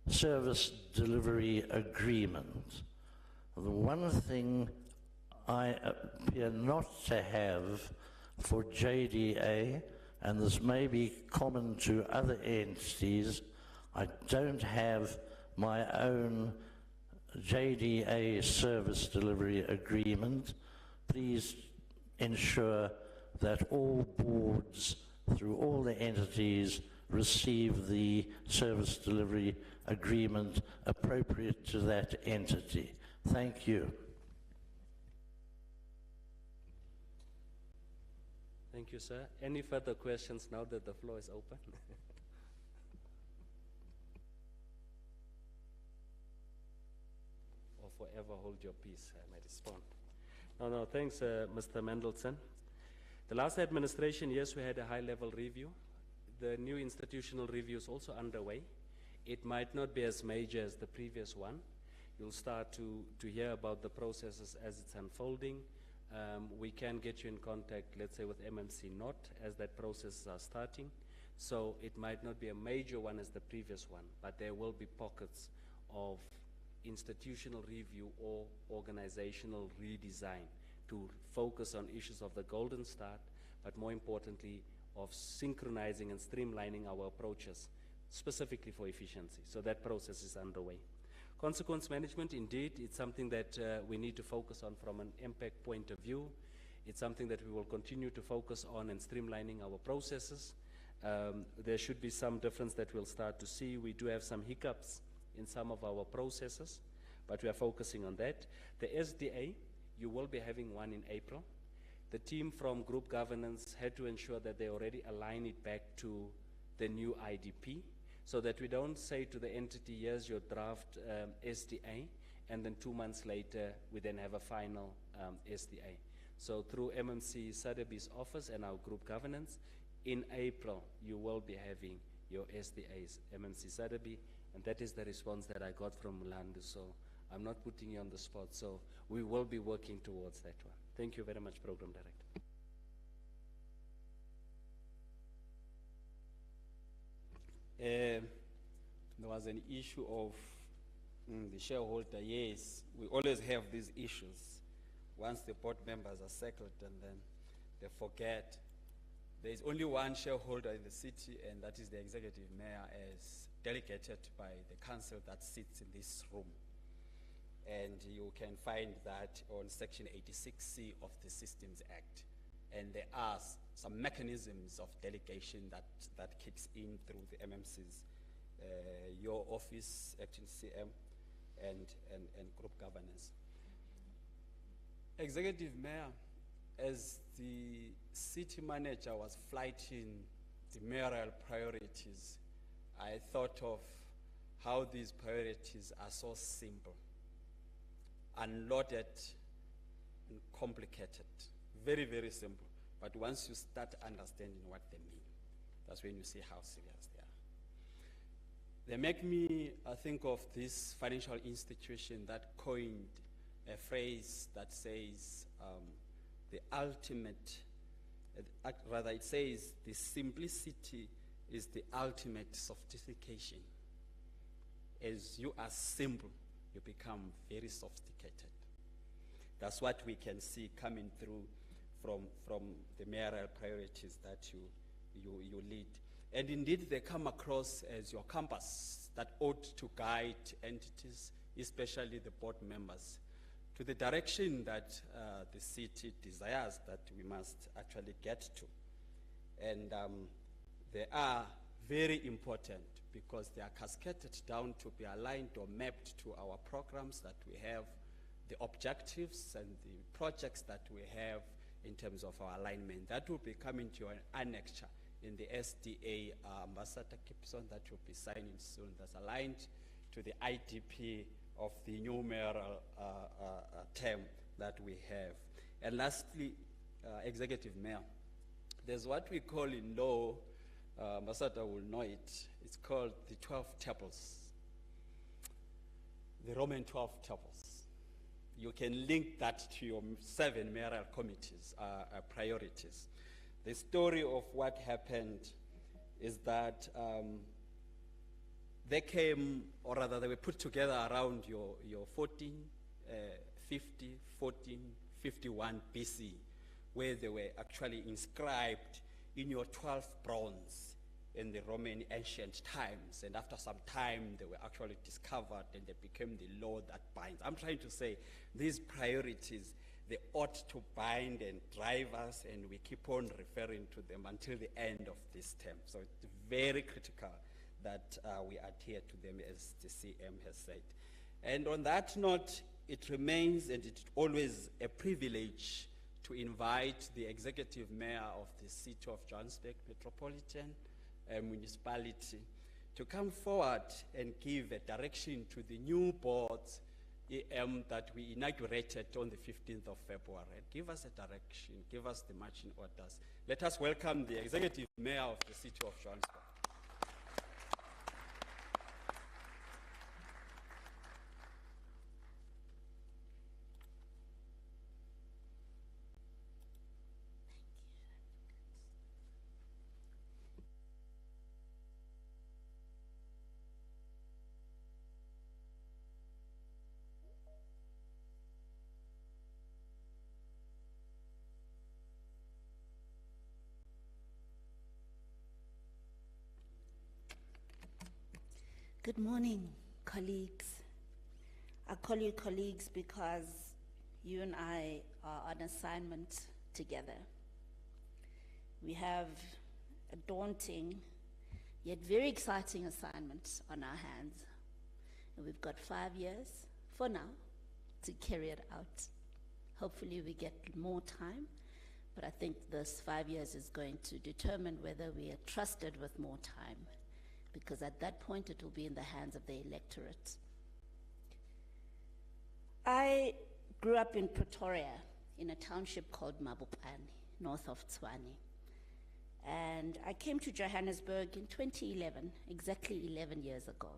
Speaker 8: service delivery agreement. The one thing I appear not to have for JDA, and this may be common to other entities, I don't have my own JDA service delivery agreement. Please ensure that all boards through all the entities receive the service delivery agreement appropriate to that entity. Thank you.
Speaker 7: Thank you, sir. Any further questions now that the floor is open? Or forever hold your peace, I may respond. No, thanks, Mr. Mendelson. The last administration, yes, we had a high-level review. The new institutional review is also underway. It might not be as major as the previous one. You'll start to hear about the processes as it's unfolding. We can get you in contact, let's say, with MMC Not as that process is starting. So it might not be a major one as the previous one, but there will be pockets of institutional review or organizational redesign to focus on issues of the golden start, but more importantly, of synchronizing and streamlining our approaches, specifically for efficiency. So that process is underway. Consequence management, indeed, it's something that we need to focus on from an impact point of view. It's something that we will continue to focus on and streamlining our processes. There should be some difference that we'll start to see. We do have some hiccups in some of our processes, but we are focusing on that. The SDA, you will be having one in April. The team from group governance had to ensure that they already align it back to the new IDP, so that we don't say to the entity, here's your draft SDA, and then 2 months later, we then have a final SDA. So through MMC Sotheby's office and our group governance, in April, you will be having your SDAs, MMC Sotheby, and that is the response that I got from Mlando. So I'm not putting you on the spot. So we will be working towards that one. Thank you very much, Program Director.
Speaker 4: There was an issue of the shareholder. Yes, we always have these issues. Once the board members are settled and then they forget. There is only one shareholder in the city, and that is the executive mayor as delegated by the council that sits in this room. And you can find that on Section 86C of the Systems Act. And there are some mechanisms of delegation that kicks in through the MMCs, your office, acting CM, and group governance. Executive Mayor, as the city manager was flighting the mayoral priorities, I thought of how these priorities are so simple, unloaded, and complicated. Very, very simple. But once you start understanding what they mean, that's when you see how serious they are. They make me think of this financial institution that coined a phrase that says the ultimate, rather it says the simplicity is the ultimate sophistication. As you are simple, you become very sophisticated. That's what we can see coming through from the mayoral priorities that you lead. And indeed, they come across as your compass that ought to guide entities, especially the board members, to the direction that the city desires that we must actually get to. And they are very important because they are cascaded down to be aligned or mapped to our programs that we have, the objectives and the projects that we have in terms of our alignment. That will be coming to an annexure in the SDA Ambassador Gibson that will be signing soon, that's aligned to the IDP of the new mayoral term that we have. And lastly, Executive Mayor, there's what we call in law, Ambassador will know it, it's called the 12 tables, the Roman 12 tables. You can link that to your 7 mayoral committees, priorities. The story of what happened is that they came, or rather they were put together around your 1451 BC, where they were actually inscribed in your 12 bronze in the Roman ancient times. And after some time, they were actually discovered and they became the law that binds. I'm trying to say these priorities, they ought to bind and drive us, and we keep on referring to them until the end of this term. So it's very critical that we adhere to them, as the CM has said. And on that note, it remains, and it's always a privilege to invite the executive mayor of the city of Johannesburg Metropolitan Municipality to come forward and give a direction to the new boards that we inaugurated on the 15th of February. Give us a direction, give us the marching orders. Let us welcome the executive mayor of the city of Johannesburg.
Speaker 9: Good morning, colleagues. I call you colleagues because you and I are on assignment together. We have a daunting yet very exciting assignment on our hands. And we've got 5 years, for now, to carry it out. Hopefully we get more time, but I think this 5 years is going to determine whether we are trusted with more time, because at that point it will be in the hands of the electorate. I grew up in Pretoria, in a township called Mabopane, north of Tshwane. And I came to Johannesburg in 2011, exactly 11 years ago.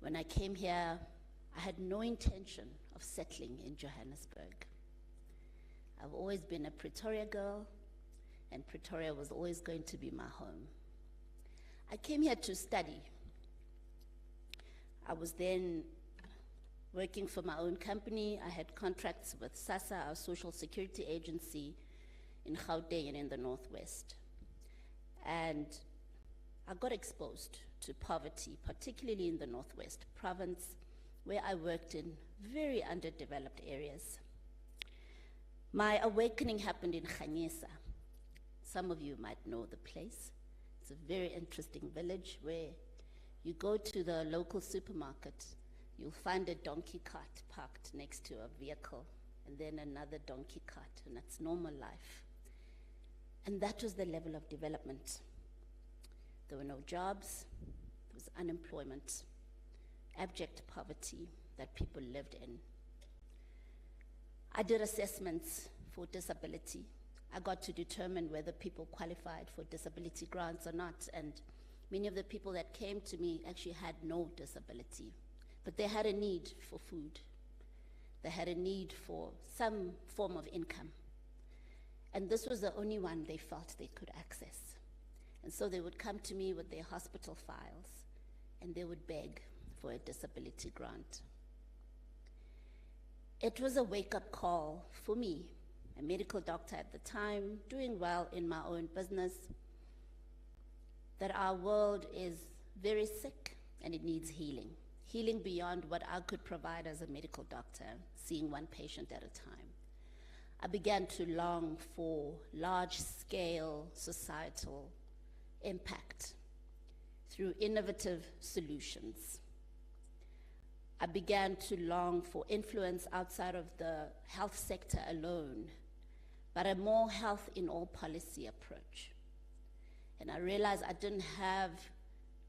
Speaker 9: When I came here, I had no intention of settling in Johannesburg. I've always been a Pretoria girl, and Pretoria was always going to be my home. I came here to study. I was then working for my own company. I had contracts with SASSA, our social security agency, in Gauteng and in the Northwest. And I got exposed to poverty, particularly in the Northwest province, where I worked in very underdeveloped areas. My awakening happened in Khanyesa. Some of you might know the place. It's a very interesting village where you go to the local supermarket, you'll find a donkey cart parked next to a vehicle, and then another donkey cart, and that's normal life. And that was the level of development. There were no jobs, there was unemployment, abject poverty that people lived in. I did assessments for disability. I got to determine whether people qualified for disability grants or not, and many of the people that came to me actually had no disability, but they had a need for food. They had a need for some form of income. And this was the only one they felt they could access. And so they would come to me with their hospital files, and they would beg for a disability grant. It was a wake-up call for me, a medical doctor at the time, doing well in my own business, that our world is very sick and it needs healing. Healing beyond what I could provide as a medical doctor, seeing one patient at a time. I began to long for large-scale societal impact through innovative solutions. I began to long for influence outside of the health sector alone, but a more health in all policy approach. And I realized I didn't have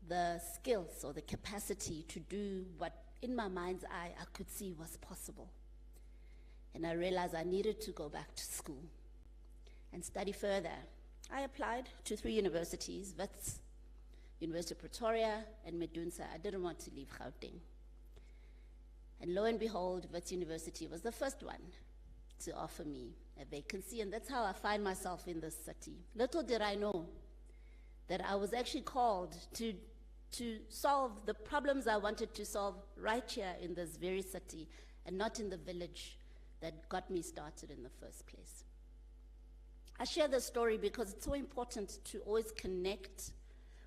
Speaker 9: the skills or the capacity to do what in my mind's eye I could see was possible. And I realized I needed to go back to school and study further. I applied to 3 universities, Wits, University of Pretoria, and Medunsa. I didn't want to leave Gauteng. And lo and behold, Wits University was the first one to offer me a vacancy, and that's how I find myself in this city. Little did I know that I was actually called to solve the problems I wanted to solve right here in this very city, and not in the village that got me started in the first place. I share this story because it's so important to always connect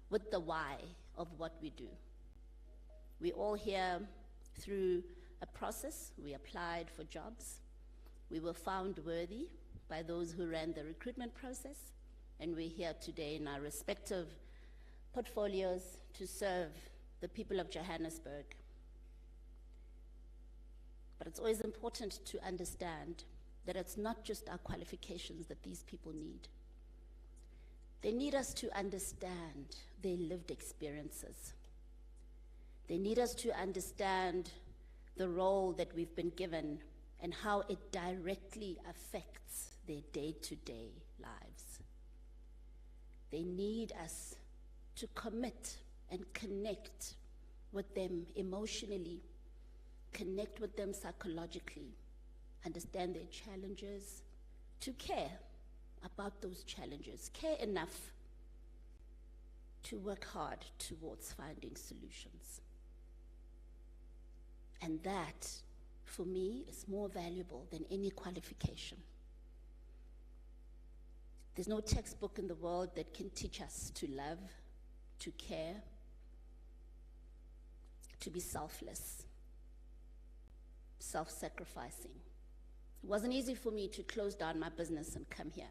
Speaker 9: with the why of what we do. We all here through a process. We applied for jobs. We were found worthy by those who ran the recruitment process, and we're here today in our respective portfolios to serve the people of Johannesburg. But it's always important to understand that it's not just our qualifications that these people need. They need us to understand their lived experiences. They need us to understand the role that we've been given and how it directly affects their day-to-day lives. They need us to commit and connect with them emotionally, connect with them psychologically, understand their challenges, to care about those challenges, care enough to work hard towards finding solutions. And that, for me, is more valuable than any qualification. There's no textbook in the world that can teach us to love, to care, to be selfless, self-sacrificing. It wasn't easy for me to close down my business and come here.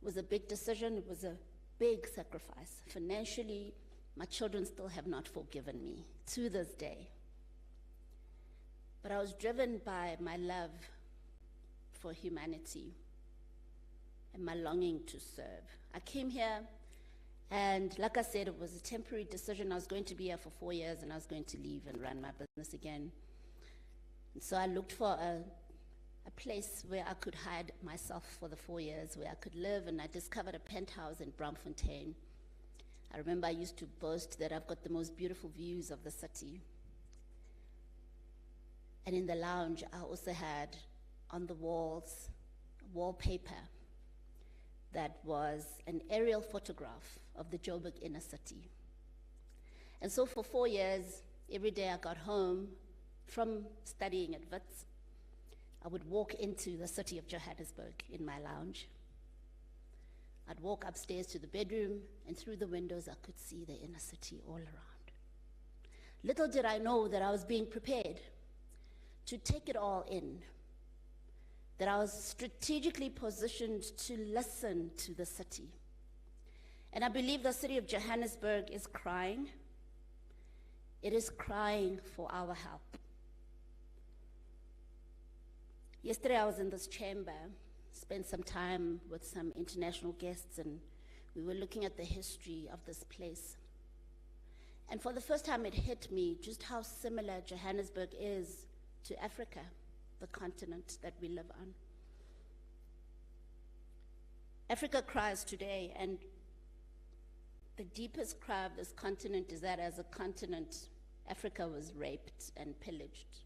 Speaker 9: It was a big decision. It was a big sacrifice. Financially, my children still have not forgiven me to this day. But I was driven by my love for humanity and my longing to serve. I came here, and like I said, it was a temporary decision. I was going to be here for 4 years, and I was going to leave and run my business again. And so I looked for a place where I could hide myself for the 4 years, where I could live, and I discovered a penthouse in Braamfontein. I remember I used to boast that I've got the most beautiful views of the city. And in the lounge, I also had on the walls wallpaper that was an aerial photograph of the Joburg inner city. And so for 4 years, every day I got home from studying at Wits, I would walk into the city of Johannesburg in my lounge. I'd walk upstairs to the bedroom, and through the windows I could see the inner city all around. Little did I know that I was being prepared to take it all in, that I was strategically positioned to listen to the city. And I believe the city of Johannesburg is crying. It is crying for our help. Yesterday I was in this chamber, spent some time with some international guests, and we were looking at the history of this place. And for the first time it hit me just how similar Johannesburg is to Africa, the continent that we live on. Africa cries today, and the deepest cry of this continent is that as a continent, Africa was raped and pillaged.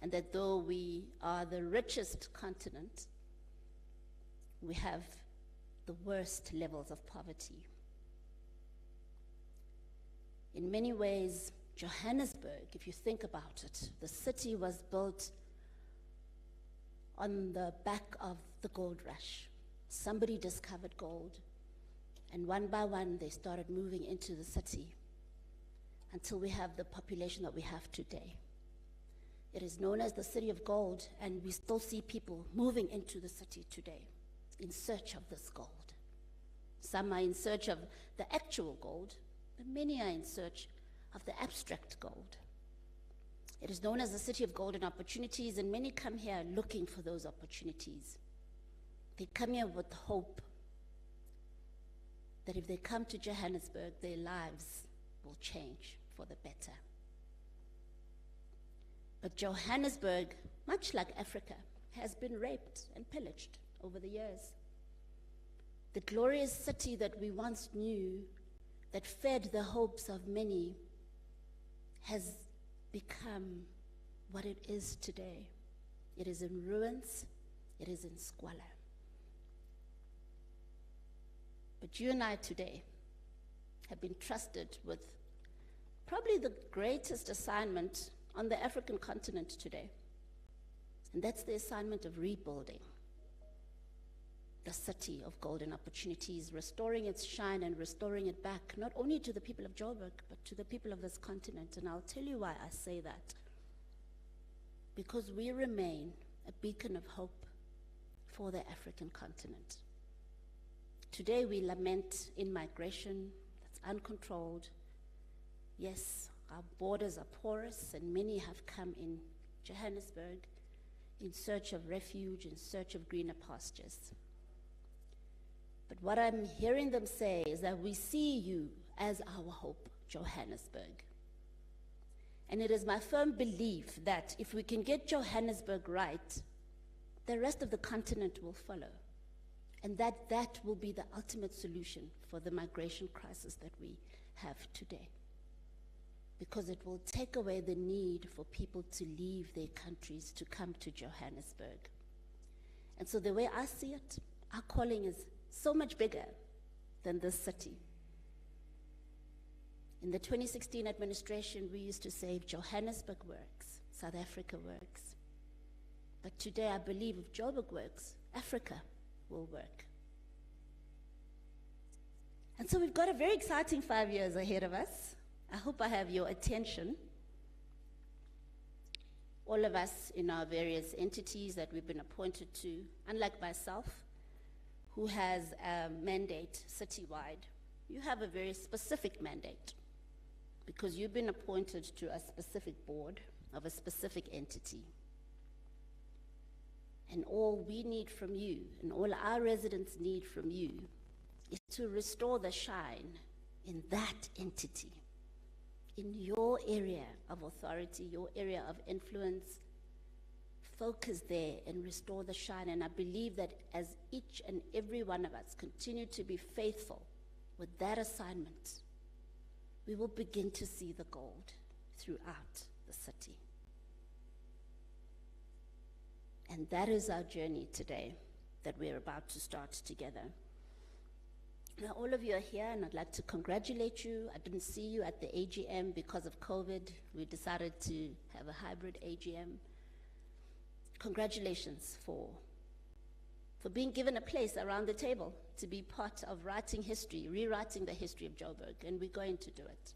Speaker 9: And that though we are the richest continent, we have the worst levels of poverty. In many ways, Johannesburg, if you think about it, the city was built on the back of the gold rush. Somebody discovered gold, and one by one they started moving into the city until we have the population that we have today. It is known as the City of Gold, and we still see people moving into the city today in search of this gold. Some are in search of the actual gold, but many are in search of the abstract gold. It is known as the City of Golden Opportunities, and many come here looking for those opportunities. They come here with hope that if they come to Johannesburg, their lives will change for the better. But Johannesburg, much like Africa, has been raped and pillaged over the years. The glorious city that we once knew, that fed the hopes of many, has become what it is today. It is in ruins, it is in squalor. But you and I today have been trusted with probably the greatest assignment on the African continent today. And that's the assignment of rebuilding the city of golden opportunities, restoring its shine and restoring it back, not only to the people of Joburg, but to the people of this continent. And I'll tell you why I say that. Because we remain a beacon of hope for the African continent. Today we lament in migration that's uncontrolled. Yes, our borders are porous, and many have come in Johannesburg in search of refuge, in search of greener pastures. But what I'm hearing them say is that we see you as our hope, Johannesburg. And it is my firm belief that if we can get Johannesburg right, the rest of the continent will follow. And that will be the ultimate solution for the migration crisis that we have today. Because it will take away the need for people to leave their countries to come to Johannesburg. And so the way I see it, our calling is so much bigger than this city. In the 2016 administration, we used to say, if Johannesburg works, South Africa works. But today I believe if Joburg works, Africa will work. And so we've got a very exciting 5 years ahead of us. I hope I have your attention. All of us in our various entities that we've been appointed to, unlike myself, who has a mandate citywide, you have a very specific mandate because you've been appointed to a specific board of a specific entity. And all we need from you, and all our residents need from you, is to restore the shine in that entity, in your area of authority, your area of influence, focus there and restore the shine. And I believe that as each and every one of us continue to be faithful with that assignment, we will begin to see the gold throughout the city. And that is our journey today that we're about to start together. Now, all of you are here, and I'd like to congratulate you. I didn't see you at the AGM because of COVID. We decided to have a hybrid AGM. Congratulations for being given a place around the table to be part of writing history, rewriting the history of Joburg, and we're going to do it.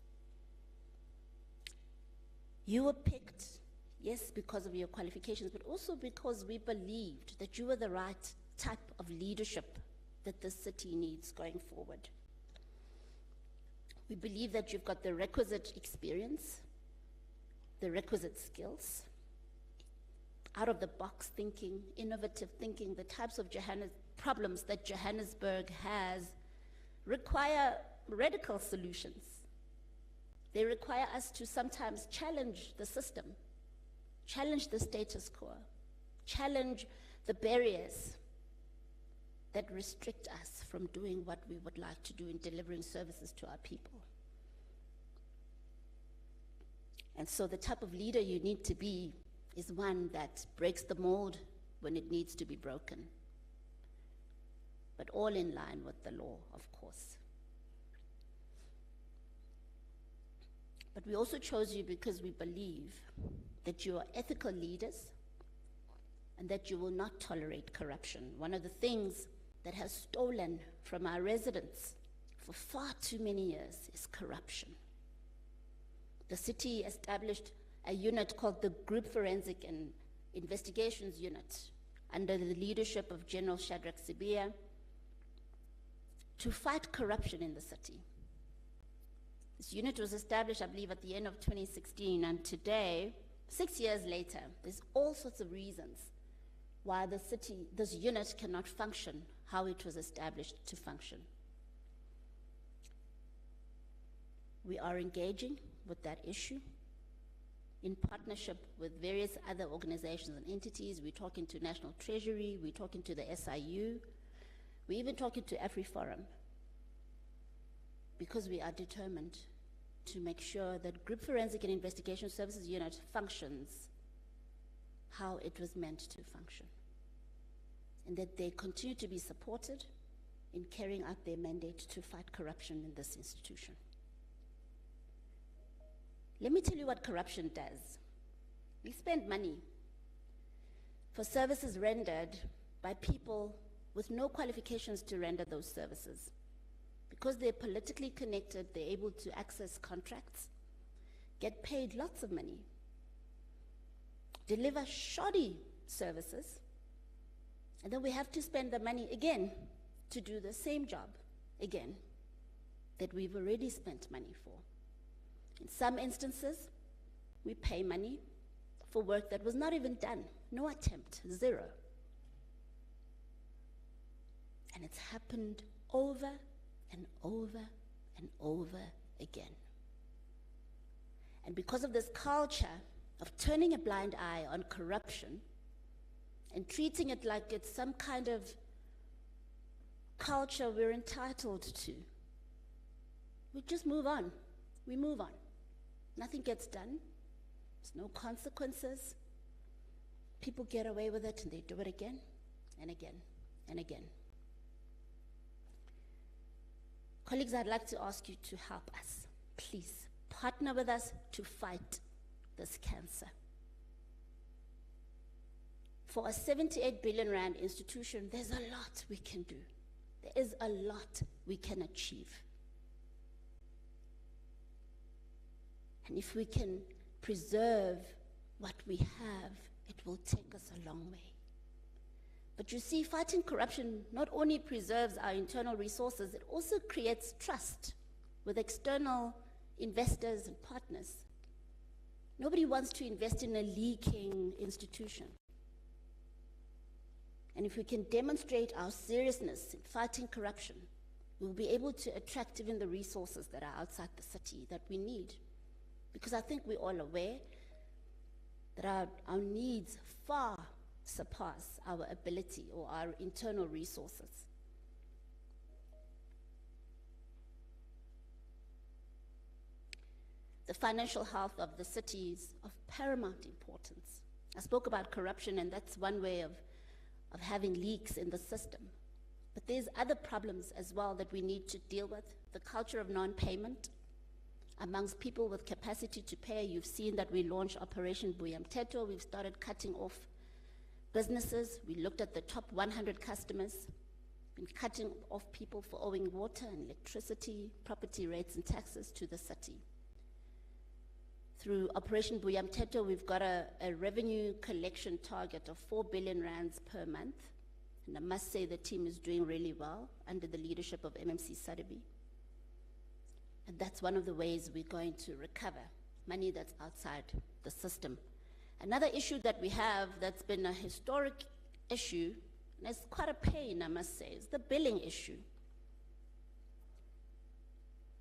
Speaker 9: You were picked, yes, because of your qualifications, but also because we believed that you were the right type of leadership that the city needs going forward. We believe that you've got the requisite experience, the requisite skills, out-of-the-box thinking, innovative thinking. The types of problems that Johannesburg has require radical solutions. They require us to sometimes challenge the system, challenge the status quo, challenge the barriers that restrict us from doing what we would like to do in delivering services to our people. And so the type of leader you need to be is one that breaks the mold when it needs to be broken, but all in line with the law, of course. But we also chose you because we believe that you are ethical leaders and that you will not tolerate corruption. One of the things that has stolen from our residents for far too many years is corruption. The city established a unit called the Group Forensic and Investigations Unit under the leadership of General Shadrach Sibia to fight corruption in the city. This unit was established, I believe, at the end of 2016, and today, 6 years later, there's all sorts of reasons why this unit cannot function how it was established to function. We are engaging with that issue in partnership with various other organizations and entities. We're talking to National Treasury, we're talking to the SIU, we're even talking to AfriForum, because we are determined to make sure that Group Forensic and Investigation Services Unit functions how it was meant to function, and that they continue to be supported in carrying out their mandate to fight corruption in this institution. Let me tell you what corruption does. We spend money for services rendered by people with no qualifications to render those services. Because they're politically connected, they're able to access contracts, get paid lots of money, deliver shoddy services, and then we have to spend the money again to do the same job again that we've already spent money for. In some instances, we pay money for work that was not even done, no attempt, zero. And it's happened over and over and over again. And because of this culture of turning a blind eye on corruption and treating it like it's some kind of culture we're entitled to, we just move on. We move on. Nothing gets done. There's no consequences. People get away with it and they do it again and again and again. Colleagues, I'd like to ask you to help us. Please, partner with us to fight this cancer. For a 78 billion rand institution, there's a lot we can do. There is a lot we can achieve. And if we can preserve what we have, it will take us a long way. But you see, fighting corruption not only preserves our internal resources, it also creates trust with external investors and partners. Nobody wants to invest in a leaking institution. And if we can demonstrate our seriousness in fighting corruption, we'll be able to attract even the resources that are outside the city that we need. Because I think we're all aware that our needs far surpass our ability or our internal resources. The financial health of the city is of paramount importance. I spoke about corruption, and that's one way of having leaks in the system. But there's other problems as well that we need to deal with. The culture of non-payment amongst people with capacity to pay. You've seen that we launched Operation Buyamteto. We've started cutting off businesses. We looked at the top 100 customers, been cutting off people for owing water and electricity, property rates and taxes to the city. Through Operation Buyamteto, we've got a revenue collection target of 4 billion rands per month. And I must say the team is doing really well under the leadership of MMC Sadabi. And that's one of the ways we're going to recover money that's outside the system. Another issue that we have that's been a historic issue, and it's quite a pain, I must say, is the billing issue.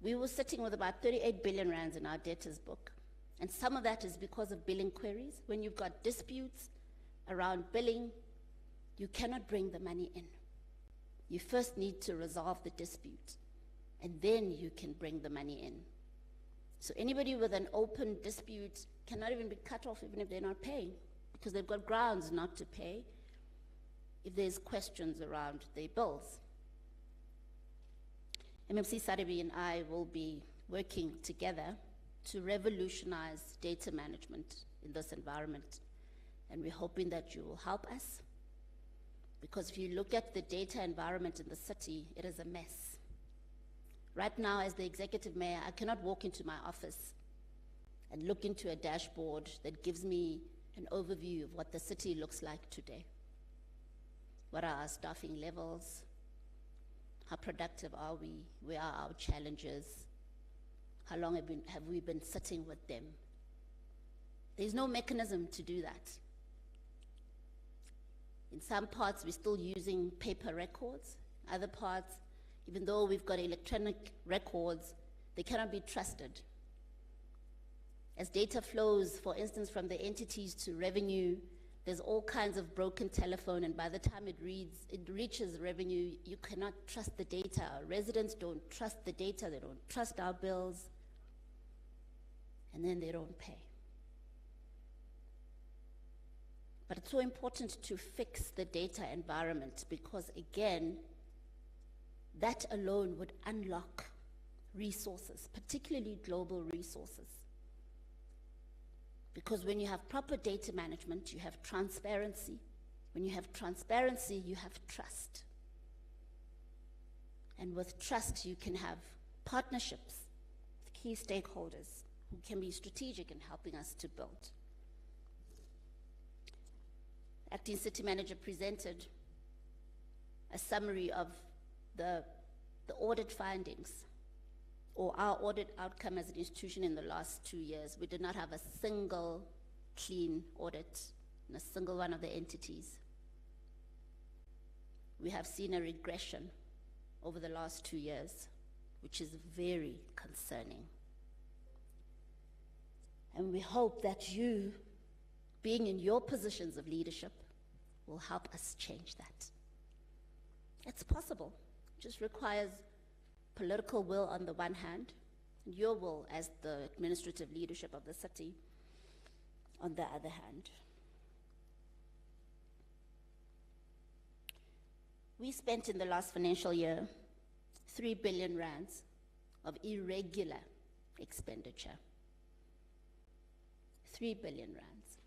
Speaker 9: We were sitting with about 38 billion rands in our debtors book. And some of that is because of billing queries. When you've got disputes around billing, you cannot bring the money in. You first need to resolve the dispute, and then you can bring the money in. So anybody with an open dispute cannot even be cut off even if they're not paying, because they've got grounds not to pay if there's questions around their bills. MMC Sadabi and I will be working together to revolutionize data management in this environment. And we're hoping that you will help us, because if you look at the data environment in the city, it is a mess. Right now, as the executive mayor, I cannot walk into my office and look into a dashboard that gives me an overview of what the city looks like today. What are our staffing levels? How productive are we? Where are our challenges? How long have we been sitting with them? There's no mechanism to do that. In some parts, we're still using paper records. Other parts, even though we've got electronic records, they cannot be trusted. As data flows, for instance, from the entities to revenue, there's all kinds of broken telephone, and by the time it reaches revenue, you cannot trust the data. Our residents don't trust the data, they don't trust our bills, and then they don't pay. But it's so important to fix the data environment, because again, that alone would unlock resources, particularly global resources. Because when you have proper data management, you have transparency. When you have transparency, you have trust. And with trust, you can have partnerships with key stakeholders who can be strategic in helping us to build. Acting City Manager presented a summary of the audit findings, or our audit outcome as an institution in the last 2 years. We did not have a single clean audit in a single one of the entities. We have seen a regression over the last 2 years, which is very concerning. And we hope that you, being in your positions of leadership, will help us change that. It's possible. It just requires political will on the one hand, and your will as the administrative leadership of the city on the other hand. We spent in the last financial year 3 billion rands of irregular expenditure. 3 billion rands.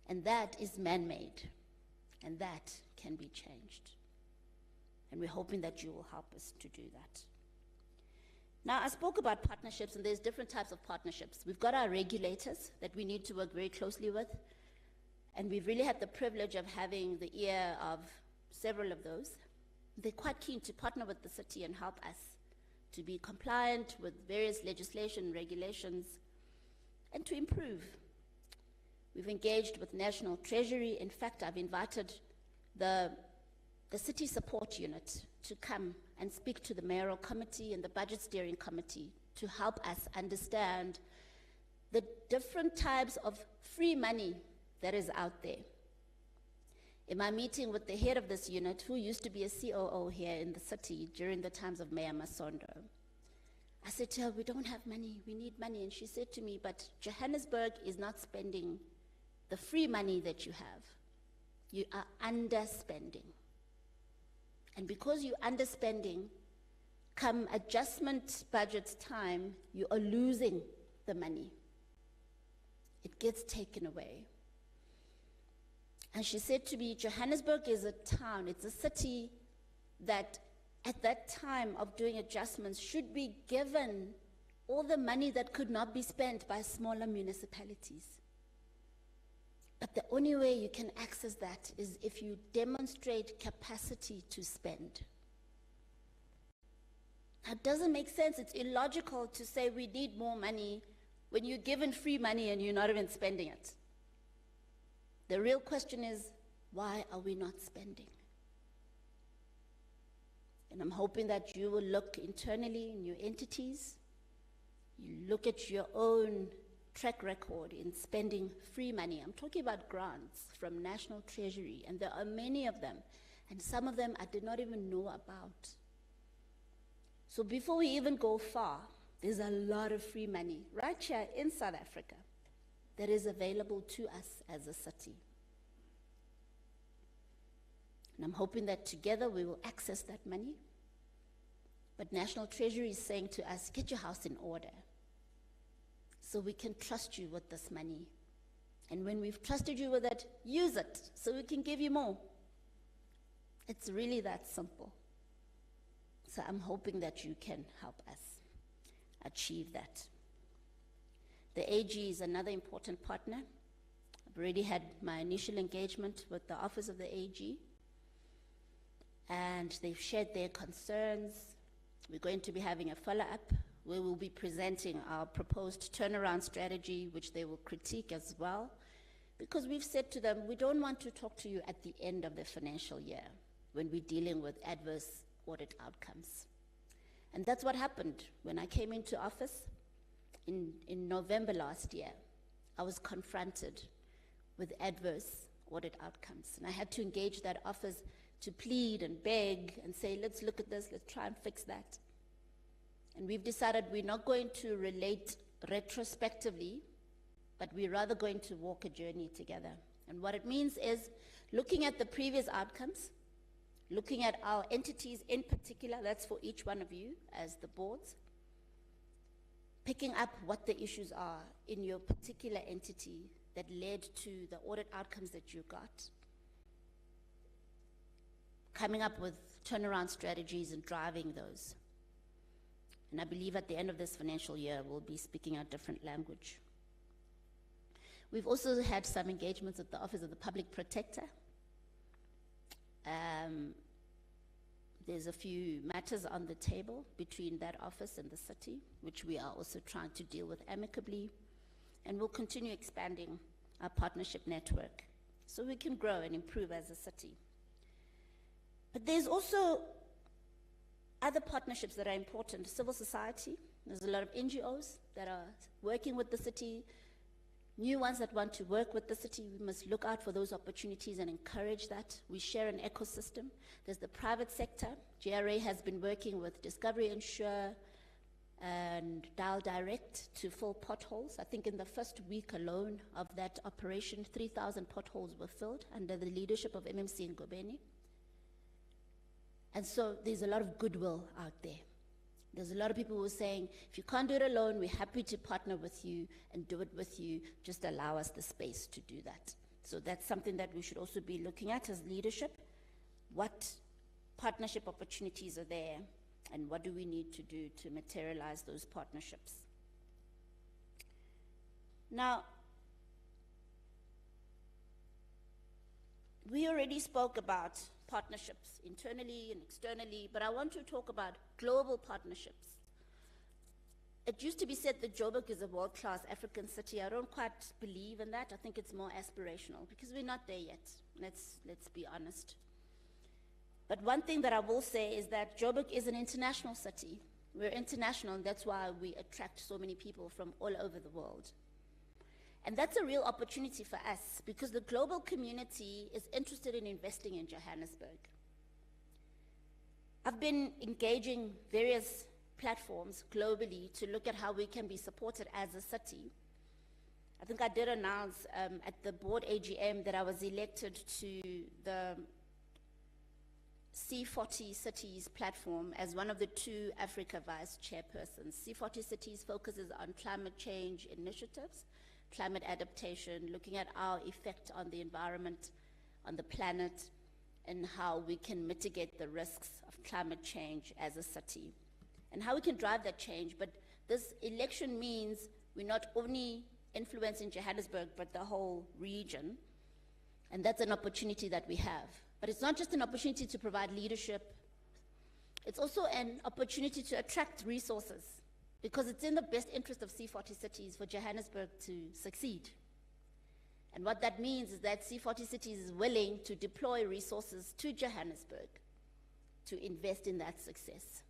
Speaker 9: And that is man-made, and that can be changed. And we're hoping that you will help us to do that. Now, I spoke about partnerships, and there's different types of partnerships. We've got our regulators that we need to work very closely with, and we've really had the privilege of having the ear of several of those. They're quite keen to partner with the city and help us to be compliant with various legislation and regulations and to improve. We've engaged with National Treasury. In fact, I've invited the City Support Unit to come and speak to the Mayoral Committee and the Budget Steering Committee to help us understand the different types of free money that is out there. In my meeting with the head of this unit, who used to be a COO here in the city during the times of Mayor Masondo, I said to her, we don't have money, we need money. And she said to me, but Johannesburg is not spending the free money that you have. You are underspending. And because you're underspending, come adjustment budget time, you are losing the money. It gets taken away. And she said to me, Johannesburg is a town, it's a city that at that time of doing adjustments should be given all the money that could not be spent by smaller municipalities. But the only way you can access that is if you demonstrate capacity to spend. Now, it doesn't make sense. It's illogical to say we need more money when you're given free money and you're not even spending it. The real question is, why are we not spending? And I'm hoping that you will look internally in your entities, you look at your own track record in spending free money. I'm talking about grants from National Treasury, and there are many of them, and some of them I did not even know about. So before we even go far, there's a lot of free money right here in South Africa that is available to us as a city. And I'm hoping that together we will access that money. But National Treasury is saying to us, get your house in order so we can trust you with this money. And when we've trusted you with it, use it so we can give you more. It's really that simple. So I'm hoping that you can help us achieve that. The AG is another important partner. I've already had my initial engagement with the Office of the AG, and they've shared their concerns. We're going to be having a follow-up where we'll be presenting our proposed turnaround strategy, which they will critique as well, because we've said to them, we don't want to talk to you at the end of the financial year when we're dealing with adverse audit outcomes. And that's what happened when I came into office in November last year. I was confronted with adverse audit outcomes, and I had to engage that office to plead and beg and say, let's look at this, let's try and fix that. And we've decided we're not going to relate retrospectively, but we're rather going to walk a journey together. And what it means is looking at the previous outcomes, looking at our entities in particular, that's for each one of you as the boards, picking up what the issues are in your particular entity that led to the audit outcomes that you got, coming up with turnaround strategies and driving those. And I believe at the end of this financial year, we'll be speaking a different language. We've also had some engagements with the Office of the Public Protector. There's a few matters on the table between that office and the city, which we are also trying to deal with amicably. And we'll continue expanding our partnership network so we can grow and improve as a city. But there's also other partnerships that are important. Civil society, there's a lot of NGOs that are working with the city, new ones that want to work with the city. We must look out for those opportunities and encourage that. We share an ecosystem. There's the private sector. GRA has been working with Discovery Insure and Dial Direct to fill potholes. I think in the first week alone of that operation, 3,000 potholes were filled under the leadership of MMC Ngobeni. And so there's a lot of goodwill out there. There's a lot of people who are saying, if you can't do it alone, we're happy to partner with you and do it with you. Just allow us the space to do that. So that's something that we should also be looking at as leadership. What partnership opportunities are there, and what do we need to do to materialize those partnerships? Now, we already spoke about partnerships internally and externally, but I want to talk about global partnerships. It used to be said that Joburg is a world-class African city. I don't quite believe in that. I think it's more aspirational because we're not there yet. Let's be honest. But one thing that I will say is that Joburg is an international city. We're international, and that's why we attract so many people from all over the world. And that's a real opportunity for us because the global community is interested in investing in Johannesburg. I've been engaging various platforms globally to look at how we can be supported as a city. I think I did announce at the board AGM that I was elected to the C40 Cities platform as one of the 2 Africa vice chairpersons. C40 Cities focuses on climate change initiatives, climate adaptation, looking at our effect on the environment, on the planet, and how we can mitigate the risks of climate change as a city, and how we can drive that change. But this election means we're not only influencing Johannesburg, but the whole region, and that's an opportunity that we have. But it's not just an opportunity to provide leadership, it's also an opportunity to attract resources, because it's in the best interest of C40 Cities for Johannesburg to succeed. And what that means is that C40 Cities is willing to deploy resources to Johannesburg to invest in that success.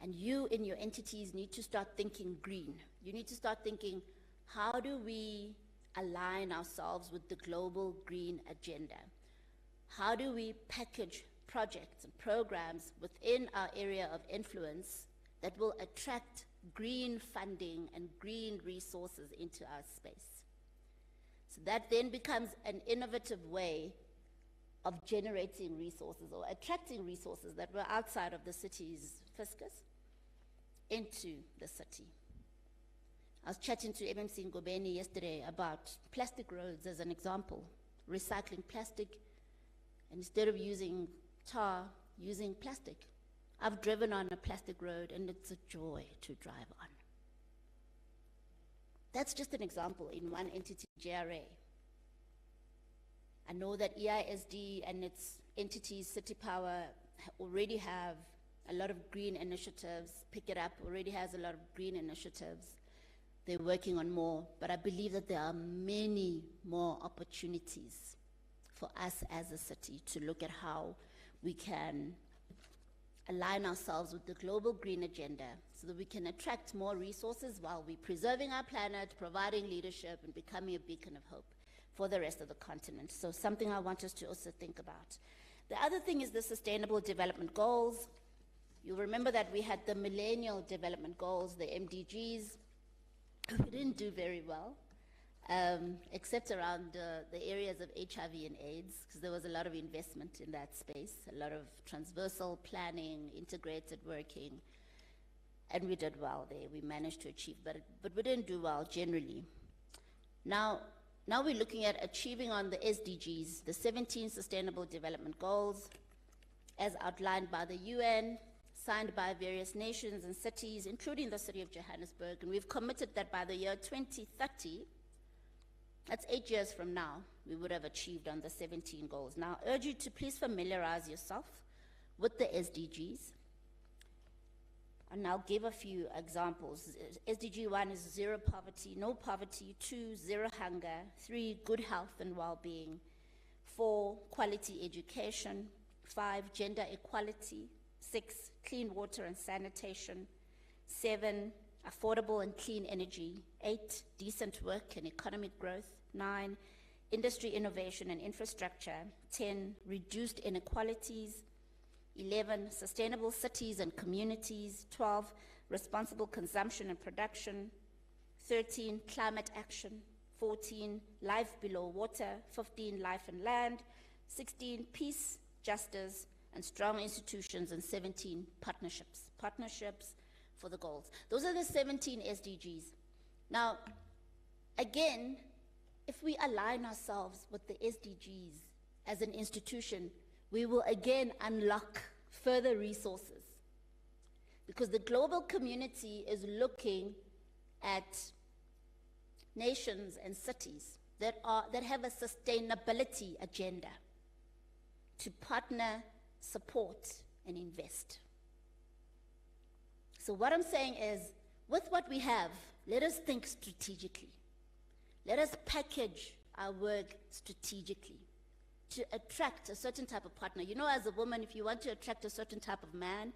Speaker 9: And you in your entities need to start thinking green. You need to start thinking, how do we align ourselves with the global green agenda? How do we package projects and programs within our area of influence that will attract green funding and green resources into our space? So that then becomes an innovative way of generating resources or attracting resources that were outside of the city's fiscus into the city. I was chatting to MMC Ngobeni yesterday about plastic roads as an example, recycling plastic, and instead of using tar, using plastic. I've driven on a plastic road and it's a joy to drive on. That's just an example in one entity, JRA. I know that EISD and its entities, City Power, already have a lot of green initiatives. Pick It Up already has a lot of green initiatives. They're working on more, but I believe that there are many more opportunities for us as a city to look at how we can align ourselves with the global green agenda so that we can attract more resources while we're preserving our planet, providing leadership, and becoming a beacon of hope for the rest of the continent. So something I want us to also think about. The other thing is the Sustainable Development Goals. You'll remember that we had the Millennial Development Goals, the MDGs. We didn't do very well, except around the areas of HIV and AIDS, because there was a lot of investment in that space, a lot of transversal planning, integrated working, and we did well there. We managed to achieve, but we didn't do well generally. Now we're looking at achieving on the SDGs, the 17 Sustainable Development Goals, as outlined by the UN, signed by various nations and cities, including the city of Johannesburg, and we've committed that by the year 2030, that's 8 years from now, we would have achieved on the 17 goals. Now, I urge you to please familiarize yourself with the SDGs, and I'll give a few examples. SDG 1 is zero poverty, no poverty. 2, zero hunger. 3, good health and well-being. 4, quality education. 5, gender equality. 6, clean water and sanitation. 7, affordable and clean energy. 8, decent work and economic growth. 9, industry innovation and infrastructure. 10, reduced inequalities. 11, sustainable cities and communities. 12, responsible consumption and production. 13, climate action. 14, life below water. 15, life and land. 16, peace, justice, and strong institutions. And 17, partnerships. Partnerships for the goals. Those are the 17 SDGs. Now, again, if we align ourselves with the SDGs as an institution, we will again unlock further resources, because the global community is looking at nations and cities that have a sustainability agenda to partner, support, and invest. So what I'm saying is, with what we have, let us think strategically. Let us package our work strategically to attract a certain type of partner. You know, as a woman, if you want to attract a certain type of man,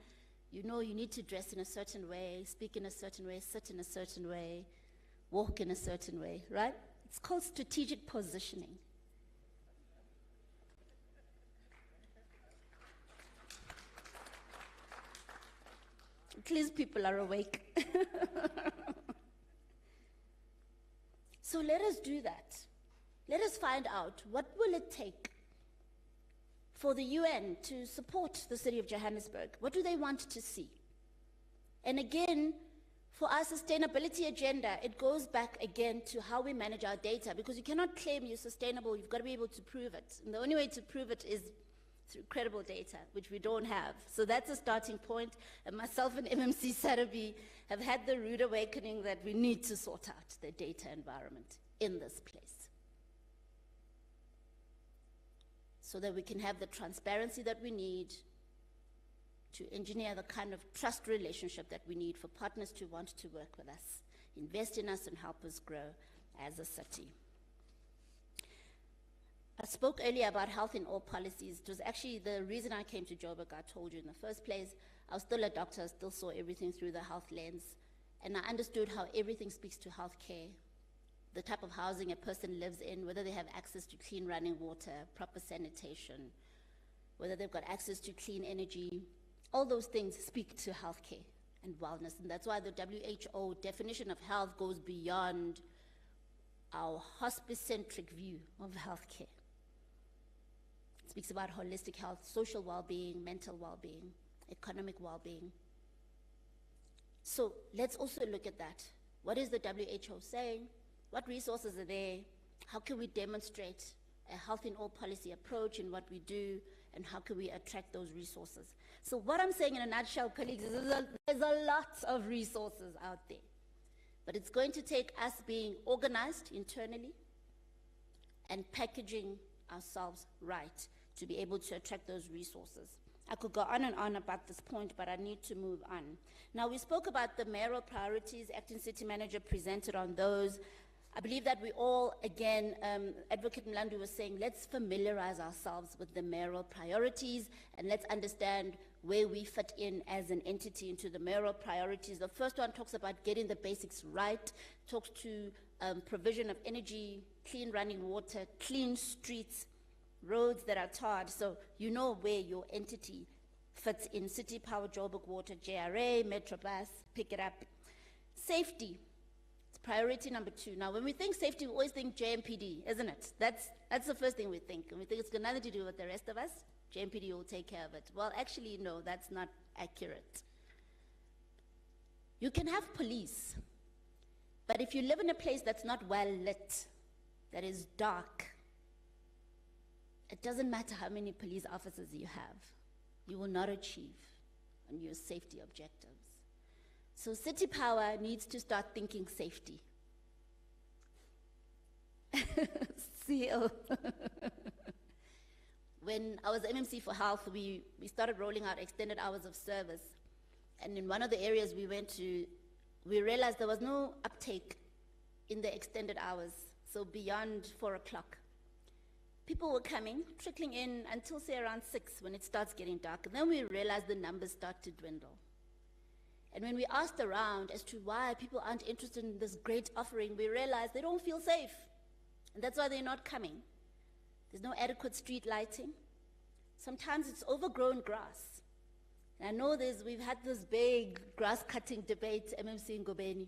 Speaker 9: you know you need to dress in a certain way, speak in a certain way, sit in a certain way, walk in a certain way, right? It's called strategic positioning. At least people are awake. So let us do that. Let us find out what will it take for the UN to support the city of Johannesburg. What do they want to see? And again, for our sustainability agenda, it goes back again to how we manage our data, because you cannot claim you're sustainable, you've got to be able to prove it. And the only way to prove it is through credible data, which we don't have. So that's a starting point. And myself and MMC Sarabi have had the rude awakening that we need to sort out the data environment in this place, so that we can have the transparency that we need to engineer the kind of trust relationship that we need for partners to want to work with us, invest in us, and help us grow as a city. I spoke earlier about health in all policies. It was actually the reason I came to Joburg. I told you in the first place. I was still a doctor, I still saw everything through the health lens, and I understood how everything speaks to healthcare, the type of housing a person lives in, whether they have access to clean running water, proper sanitation, whether they've got access to clean energy. All those things speak to healthcare and wellness, and that's why the WHO definition of health goes beyond our hospice-centric view of healthcare. It speaks about holistic health, social well-being, mental well-being, economic well-being. So let's also look at that. What is the WHO saying? What resources are there? How can we demonstrate a health in all policy approach in what we do, and how can we attract those resources? So what I'm saying in a nutshell, colleagues, is there's a lot of resources out there. But it's going to take us being organized internally and packaging ourselves right to be able to attract those resources. I could go on and on about this point, but I need to move on. Now, we spoke about the mayoral priorities. Acting City Manager presented on those. I believe that we all, again, Advocate Mlandu was saying, let's familiarize ourselves with the mayoral priorities, and let's understand where we fit in as an entity into the mayoral priorities. The first one talks about getting the basics right, talks to provision of energy, clean running water, clean streets, roads that are tarred, so you know where your entity fits in. City Power, Joburg Water, JRA, Metrobus, pick it up. Safety, it's priority number 2. Now, when we think safety, we always think JMPD, isn't it? That's the first thing we think. And we think it's got nothing to do with the rest of us. JMPD will take care of it. Well, actually, no, that's not accurate. You can have police, but if you live in a place that's not well lit, that is dark, it doesn't matter how many police officers you have, you will not achieve on your safety objectives. So City Power needs to start thinking safety. CEO. When I was MMC for Health, we started rolling out extended hours of service. And in one of the areas we went to, we realized there was no uptake in the extended hours, so beyond 4 o'clock. People were coming, trickling in until, say, around 6 when it starts getting dark. And then we realized the numbers start to dwindle. And when we asked around as to why people aren't interested in this great offering, we realized they don't feel safe. And that's why they're not coming. There's no adequate street lighting. Sometimes it's overgrown grass. And I know we've had this big grass cutting debate, MMC in Ngobeni,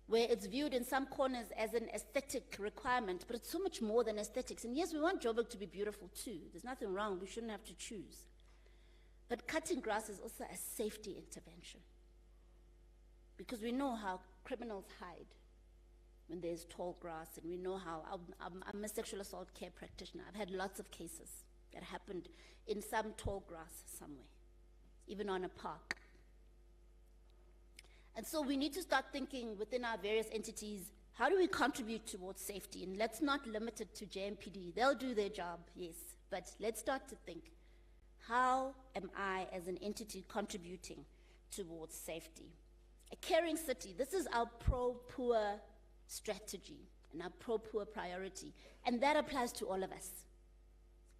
Speaker 9: where it's viewed in some corners as an aesthetic requirement, but it's so much more than aesthetics. And yes, we want Joburg to be beautiful too. There's nothing wrong, we shouldn't have to choose. But cutting grass is also a safety intervention, because we know how criminals hide when there's tall grass, and we know how, I'm a sexual assault care practitioner. I've had lots of cases that happened in some tall grass somewhere, even on a park. And so we need to start thinking within our various entities, how do we contribute towards safety? And let's not limit it to JMPD. They'll do their job, yes, but let's start to think, how am I as an entity contributing towards safety? A caring city, this is our pro-poor strategy and our pro-poor priority, and that applies to all of us.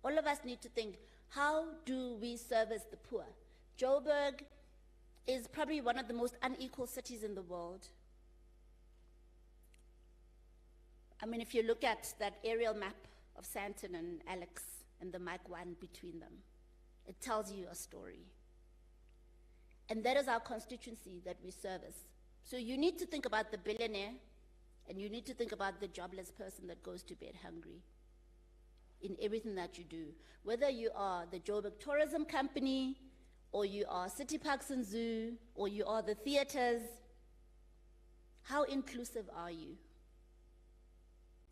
Speaker 9: All of us need to think, how do we service the poor? Joburg is probably one of the most unequal cities in the world. I mean, if you look at that aerial map of Santon and Alex and the Mike 1 between them, it tells you a story. And that is our constituency that we service. So you need to think about the billionaire, and you need to think about the jobless person that goes to bed hungry in everything that you do. Whether you are the Joburg Tourism Company, or you are City Parks and Zoo, or you are the theaters, how inclusive are you?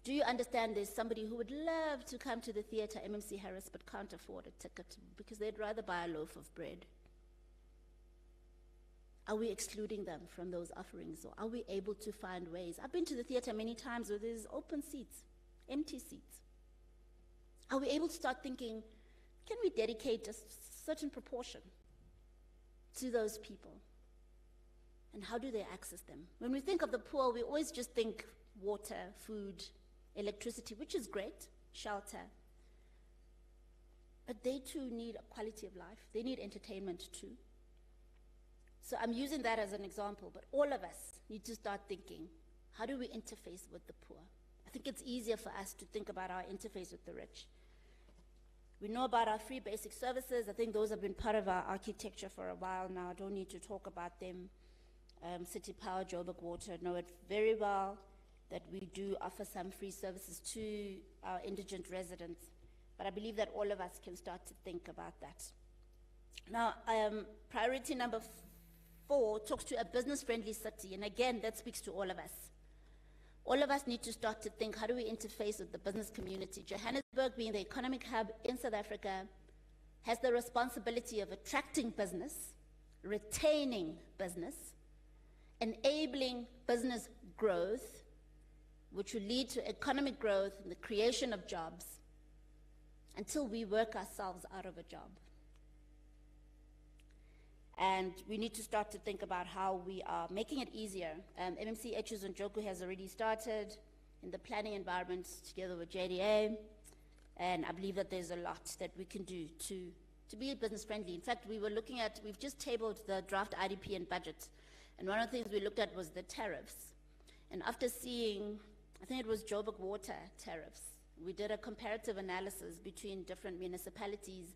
Speaker 9: Do you understand there's somebody who would love to come to the theater, MMC Harris, but can't afford a ticket because they'd rather buy a loaf of bread? Are we excluding them from those offerings, or are we able to find ways? I've been to the theater many times where there's open seats, empty seats. Are we able to start thinking, can we dedicate a certain proportion to those people? And how do they access them? When we think of the poor, we always just think water, food, electricity, which is great, shelter. But they too need a quality of life. They need entertainment too. So I'm using that as an example, but all of us need to start thinking, how do we interface with the poor? I think it's easier for us to think about our interface with the rich. We know about our free basic services. I think those have been part of our architecture for a while now. I don't need to talk about them. City Power, Joburg Water know it very well that we do offer some free services to our indigent residents. But I believe that all of us can start to think about that. Now, priority number 4 talks to a business-friendly city, and again, that speaks to all of us. All of us need to start to think, how do we interface with the business community? Johannesburg, being the economic hub in South Africa, has the responsibility of attracting business, retaining business, enabling business growth, which will lead to economic growth and the creation of jobs until we work ourselves out of a job. And we need to start to think about how we are making it easier. MMC Etchus and Joku has already started in the planning environment together with JDA, and I believe that there's a lot that we can do to be business friendly. In fact, we've just tabled the draft IDP and budget, and one of the things we looked at was the tariffs. And after seeing, I think it was Joburg Water tariffs, we did a comparative analysis between different municipalities,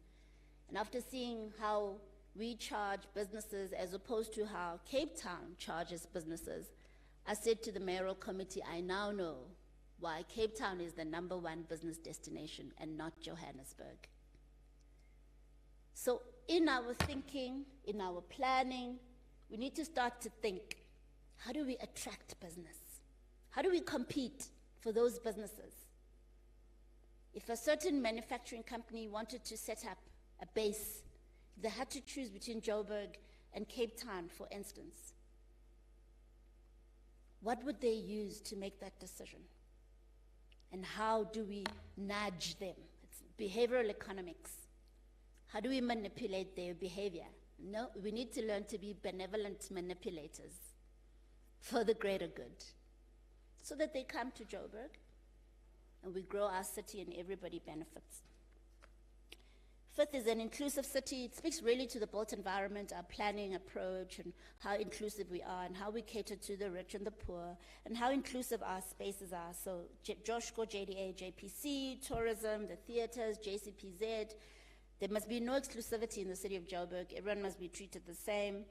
Speaker 9: and after seeing how we charge businesses as opposed to how Cape Town charges businesses, I said to the mayoral committee, I now know why Cape Town is the #1 business destination and not Johannesburg. So in our thinking, in our planning, we need to start to think, how do we attract business? How do we compete for those businesses? If a certain manufacturing company wanted to set up a base, they had to choose between Joburg and Cape Town, for instance, what would they use to make that decision? And how do we nudge them? It's behavioral economics. How do we manipulate their behavior? No, we need to learn to be benevolent manipulators for the greater good, so that they come to Joburg and we grow our city and everybody benefits. 5th is an inclusive city. It speaks really to the built environment, our planning approach, and how inclusive we are, and how we cater to the rich and the poor, and how inclusive our spaces are. So Joshko, JDA, JPC, tourism, the theaters, JCPZ. There must be no exclusivity in the city of Joburg. Everyone must be treated the same.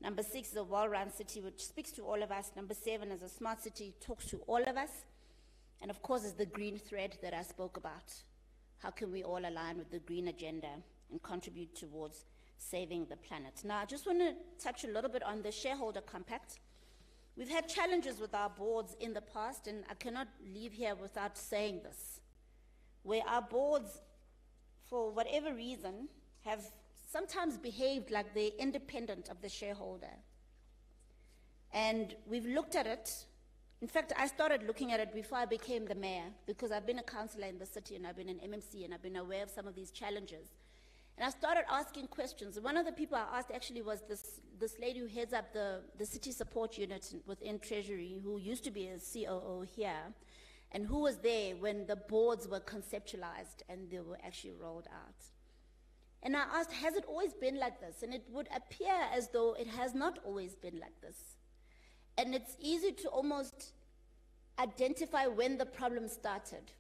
Speaker 9: Number 6 is a well-run city, which speaks to all of us. Number 7 is a smart city, talks to all of us. And of course, is the green thread that I spoke about. How can we all align with the green agenda and contribute towards saving the planet? Now, I just want to touch a little bit on the shareholder compact. We've had challenges with our boards in the past, and I cannot leave here without saying this, where our boards, for whatever reason, have sometimes behaved like they're independent of the shareholder. And we've looked at it. In fact, I started looking at it before I became the mayor, because I've been a councillor in the city and I've been in MMC and I've been aware of some of these challenges. And I started asking questions. One of the people I asked actually was this lady who heads up the city support unit within Treasury, who used to be a COO here, and who was there when the boards were conceptualized and they were actually rolled out. And I asked, has it always been like this? And it would appear as though it has not always been like this. And it's easy to almost identify when the problem started.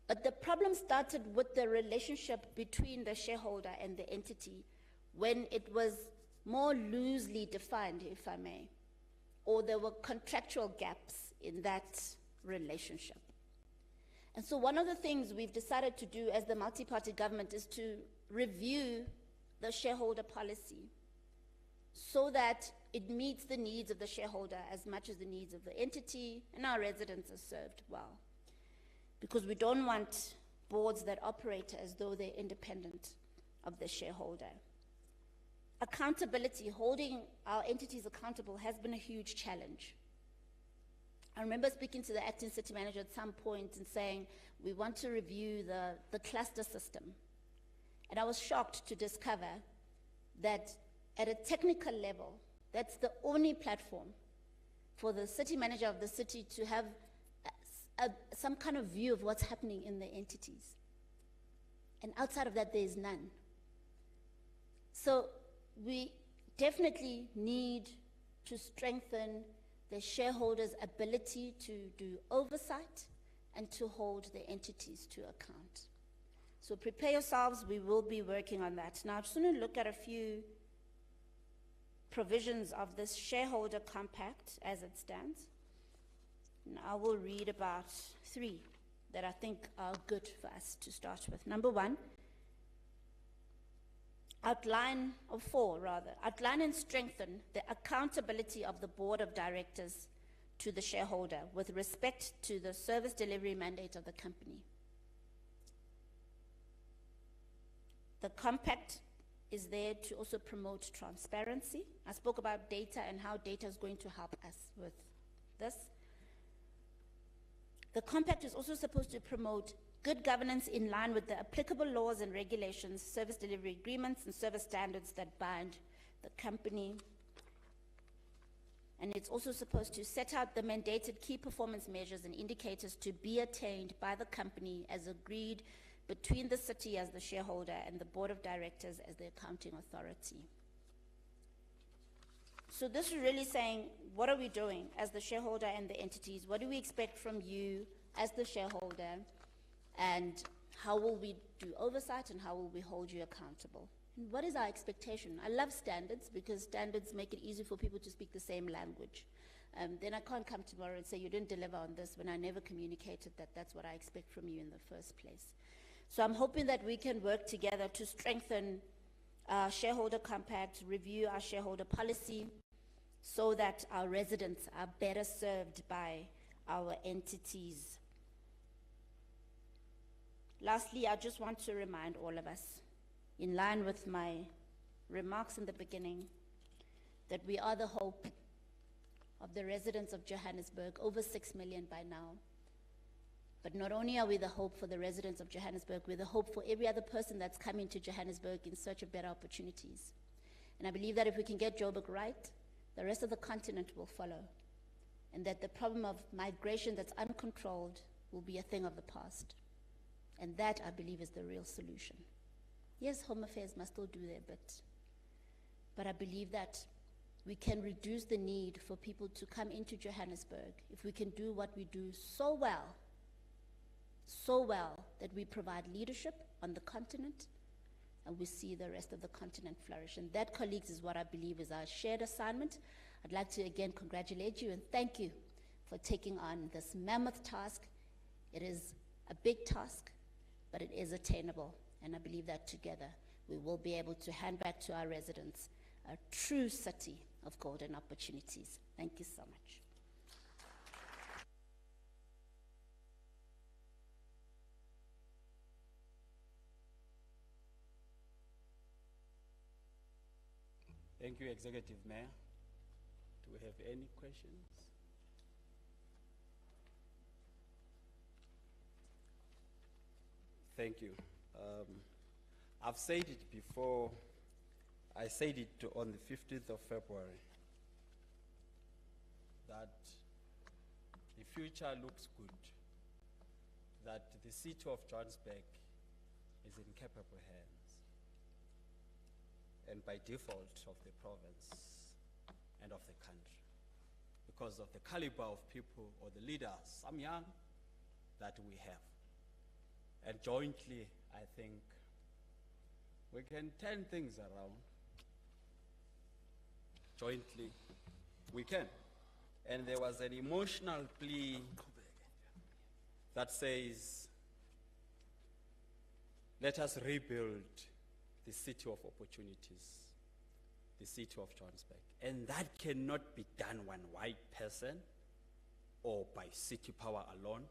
Speaker 9: But the problem started with the relationship between the shareholder and the entity when it was more loosely defined, if I may, or there were contractual gaps in that relationship. And so one of the things we've decided to do as the multi-party government is to review the shareholder policy so that it meets the needs of the shareholder as much as the needs of the entity, and our residents are served well. Because we don't want boards that operate as though they're independent of the shareholder. Accountability, holding our entities accountable, has been a huge challenge. I remember speaking to the acting city manager at some point and saying, we want to review the cluster system. And I was shocked to discover that at a technical level, that's the only platform for the city manager of the city to have some kind of view of what's happening in the entities. And outside of that, there is none. So we definitely need to strengthen the shareholders' ability to do oversight and to hold the entities to account. So prepare yourselves, we will be working on that. Now, I just want to look at a few provisions of this shareholder compact as it stands. And I will read about 3 that I think are good for us to start with. Number 1, outline and strengthen the accountability of the board of directors to the shareholder with respect to the service delivery mandate of the company. The compact is there to also promote transparency. I spoke about data and how data is going to help us with this. The compact is also supposed to promote good governance in line with the applicable laws and regulations, service delivery agreements, and service standards that bind the company. And it's also supposed to set out the mandated key performance measures and indicators to be attained by the company as agreed between the city as the shareholder and the board of directors as the accounting authority. So this is really saying, what are we doing as the shareholder and the entities? What do we expect from you as the shareholder? And how will we do oversight and how will we hold you accountable? And what is our expectation? I love standards because standards make it easy for people to speak the same language. Then I can't come tomorrow and say you didn't deliver on this when I never communicated that that's what I expect from you in the first place. So I'm hoping that we can work together to strengthen our shareholder compact, review our shareholder policy so that our residents are better served by our entities. Lastly, I just want to remind all of us, in line with my remarks in the beginning, that we are the hope of the residents of Johannesburg, over 6 million by now. But not only are we the hope for the residents of Johannesburg, we're the hope for every other person that's coming to Johannesburg in search of better opportunities. And I believe that if we can get Joburg right, the rest of the continent will follow. And that the problem of migration that's uncontrolled will be a thing of the past. And that, I believe, is the real solution. Yes, Home Affairs must still do their bit. But I believe that we can reduce the need for people to come into Johannesburg if we can do what we do so well that we provide leadership on the continent and we see the rest of the continent flourish. And that, colleagues, is what I believe is our shared assignment. I'd like to again congratulate you and thank you for taking on this mammoth task. It is a big task, but it is attainable. And I believe that together we will be able to hand back to our residents a true city of golden opportunities. Thank you so much.
Speaker 4: Thank you, Executive Mayor. Do we have any questions? Thank you. I've said it before. I said it on the 15th of February that the future looks good, that the city of Johannesburg is in capable hands, and by default of the province and of the country. because of the caliber of people or the leaders, some young, that we have. And jointly, I think, we can turn things around. Jointly, we can. And there was an emotional plea that says, let us rebuild the city of opportunities, the city of Johannesburg. And that cannot be done one white person or by city power alone.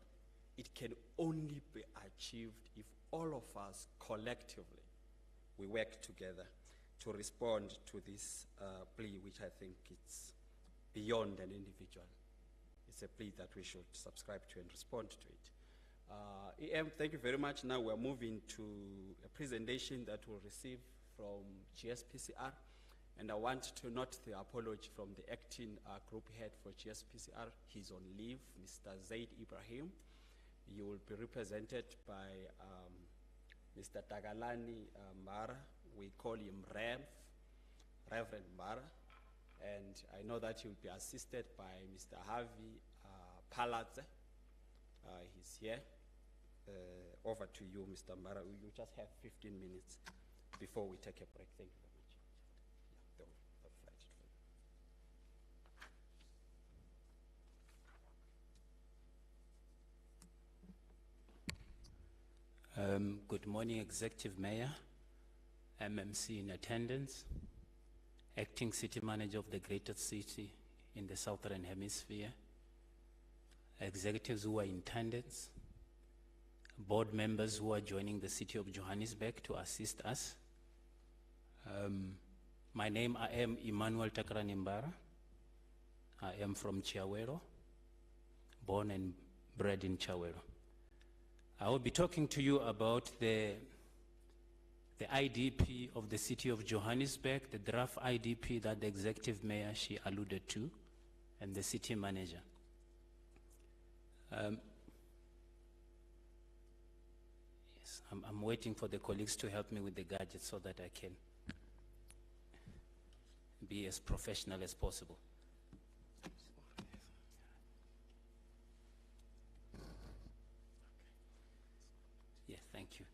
Speaker 4: It can only be achieved if all of us collectively, we work together to respond to this plea, which I think it's beyond an individual. It's a plea that we should subscribe to and respond to it. EM, thank you very much. Now we're moving to a presentation that we'll receive from GSPCR. And I want to note the apology from the acting group head for GSPCR. He's on leave, Mr. Zaid Ibrahim. You will be represented by Mr. Tagalani Mara. We call him Reverend Mara. And I know that he will be assisted by Mr. Harvey Palatze. He's here. Over to you, Mr. Mara. You just have 15 minutes before we take a break. Thank you very much. Yeah, they'll flash it for you.
Speaker 10: Good morning, Executive Mayor, MMC in attendance, Acting City Manager of the greatest city in the Southern Hemisphere, executives who are in attendance, board members who are joining the City of Johannesburg to assist us. My name, I am Emmanuel Takaranimbara. I am from Chiawero, born and bred in Chiawero. I will be talking to you about the IDP of the City of Johannesburg, the draft IDP that the Executive Mayor, she alluded to, and the City Manager. Yes, I'm waiting for the colleagues to help me with the gadgets so that I can be as professional as possible. Thank you.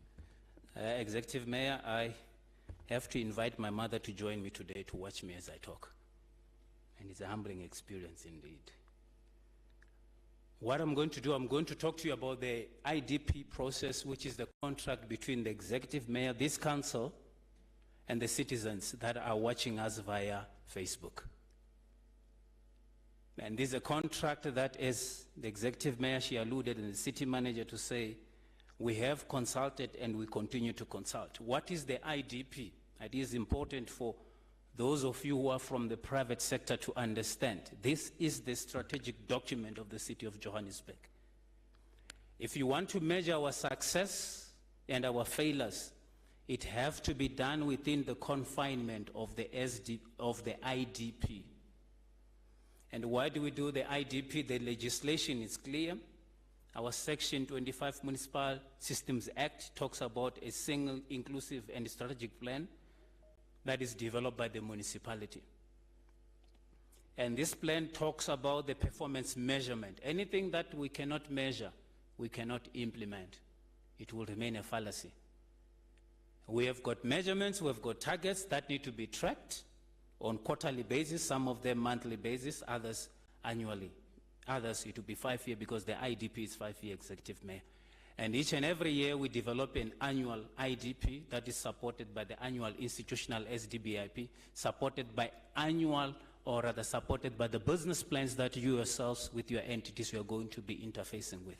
Speaker 10: Executive Mayor, I have to invite my mother to join me today to watch me as I talk. And it's a humbling experience indeed. What I'm going to do, I'm going to talk to you about the IDP process, which is the contract between the Executive Mayor, this council, and the citizens that are watching us via Facebook. And this is a contract that, as the Executive Mayor, she alluded, and the City Manager to say, we have consulted and we continue to consult. What is the IDP? It is important for those of you who are from the private sector to understand. This is the strategic document of the City of Johannesburg. If you want to measure our success and our failures, it has to be done within the confinement of the IDP. And why do we do the IDP? The legislation is clear. Our Section 25 Municipal Systems Act talks about a single, inclusive, and strategic plan that is developed by the municipality. And this plan talks about the performance measurement. Anything that we cannot measure, we cannot implement. It will remain a fallacy. We have got measurements, we have got targets that need to be tracked on quarterly basis, some of them monthly basis, others annually. Others, it will be 5 years because the IDP is 5-year, Executive Mayor. And each and every year we develop an annual IDP that is supported by the annual institutional SDBIP, supported by annual, or rather supported by the business plans that you yourselves with your entities you are going to be interfacing with.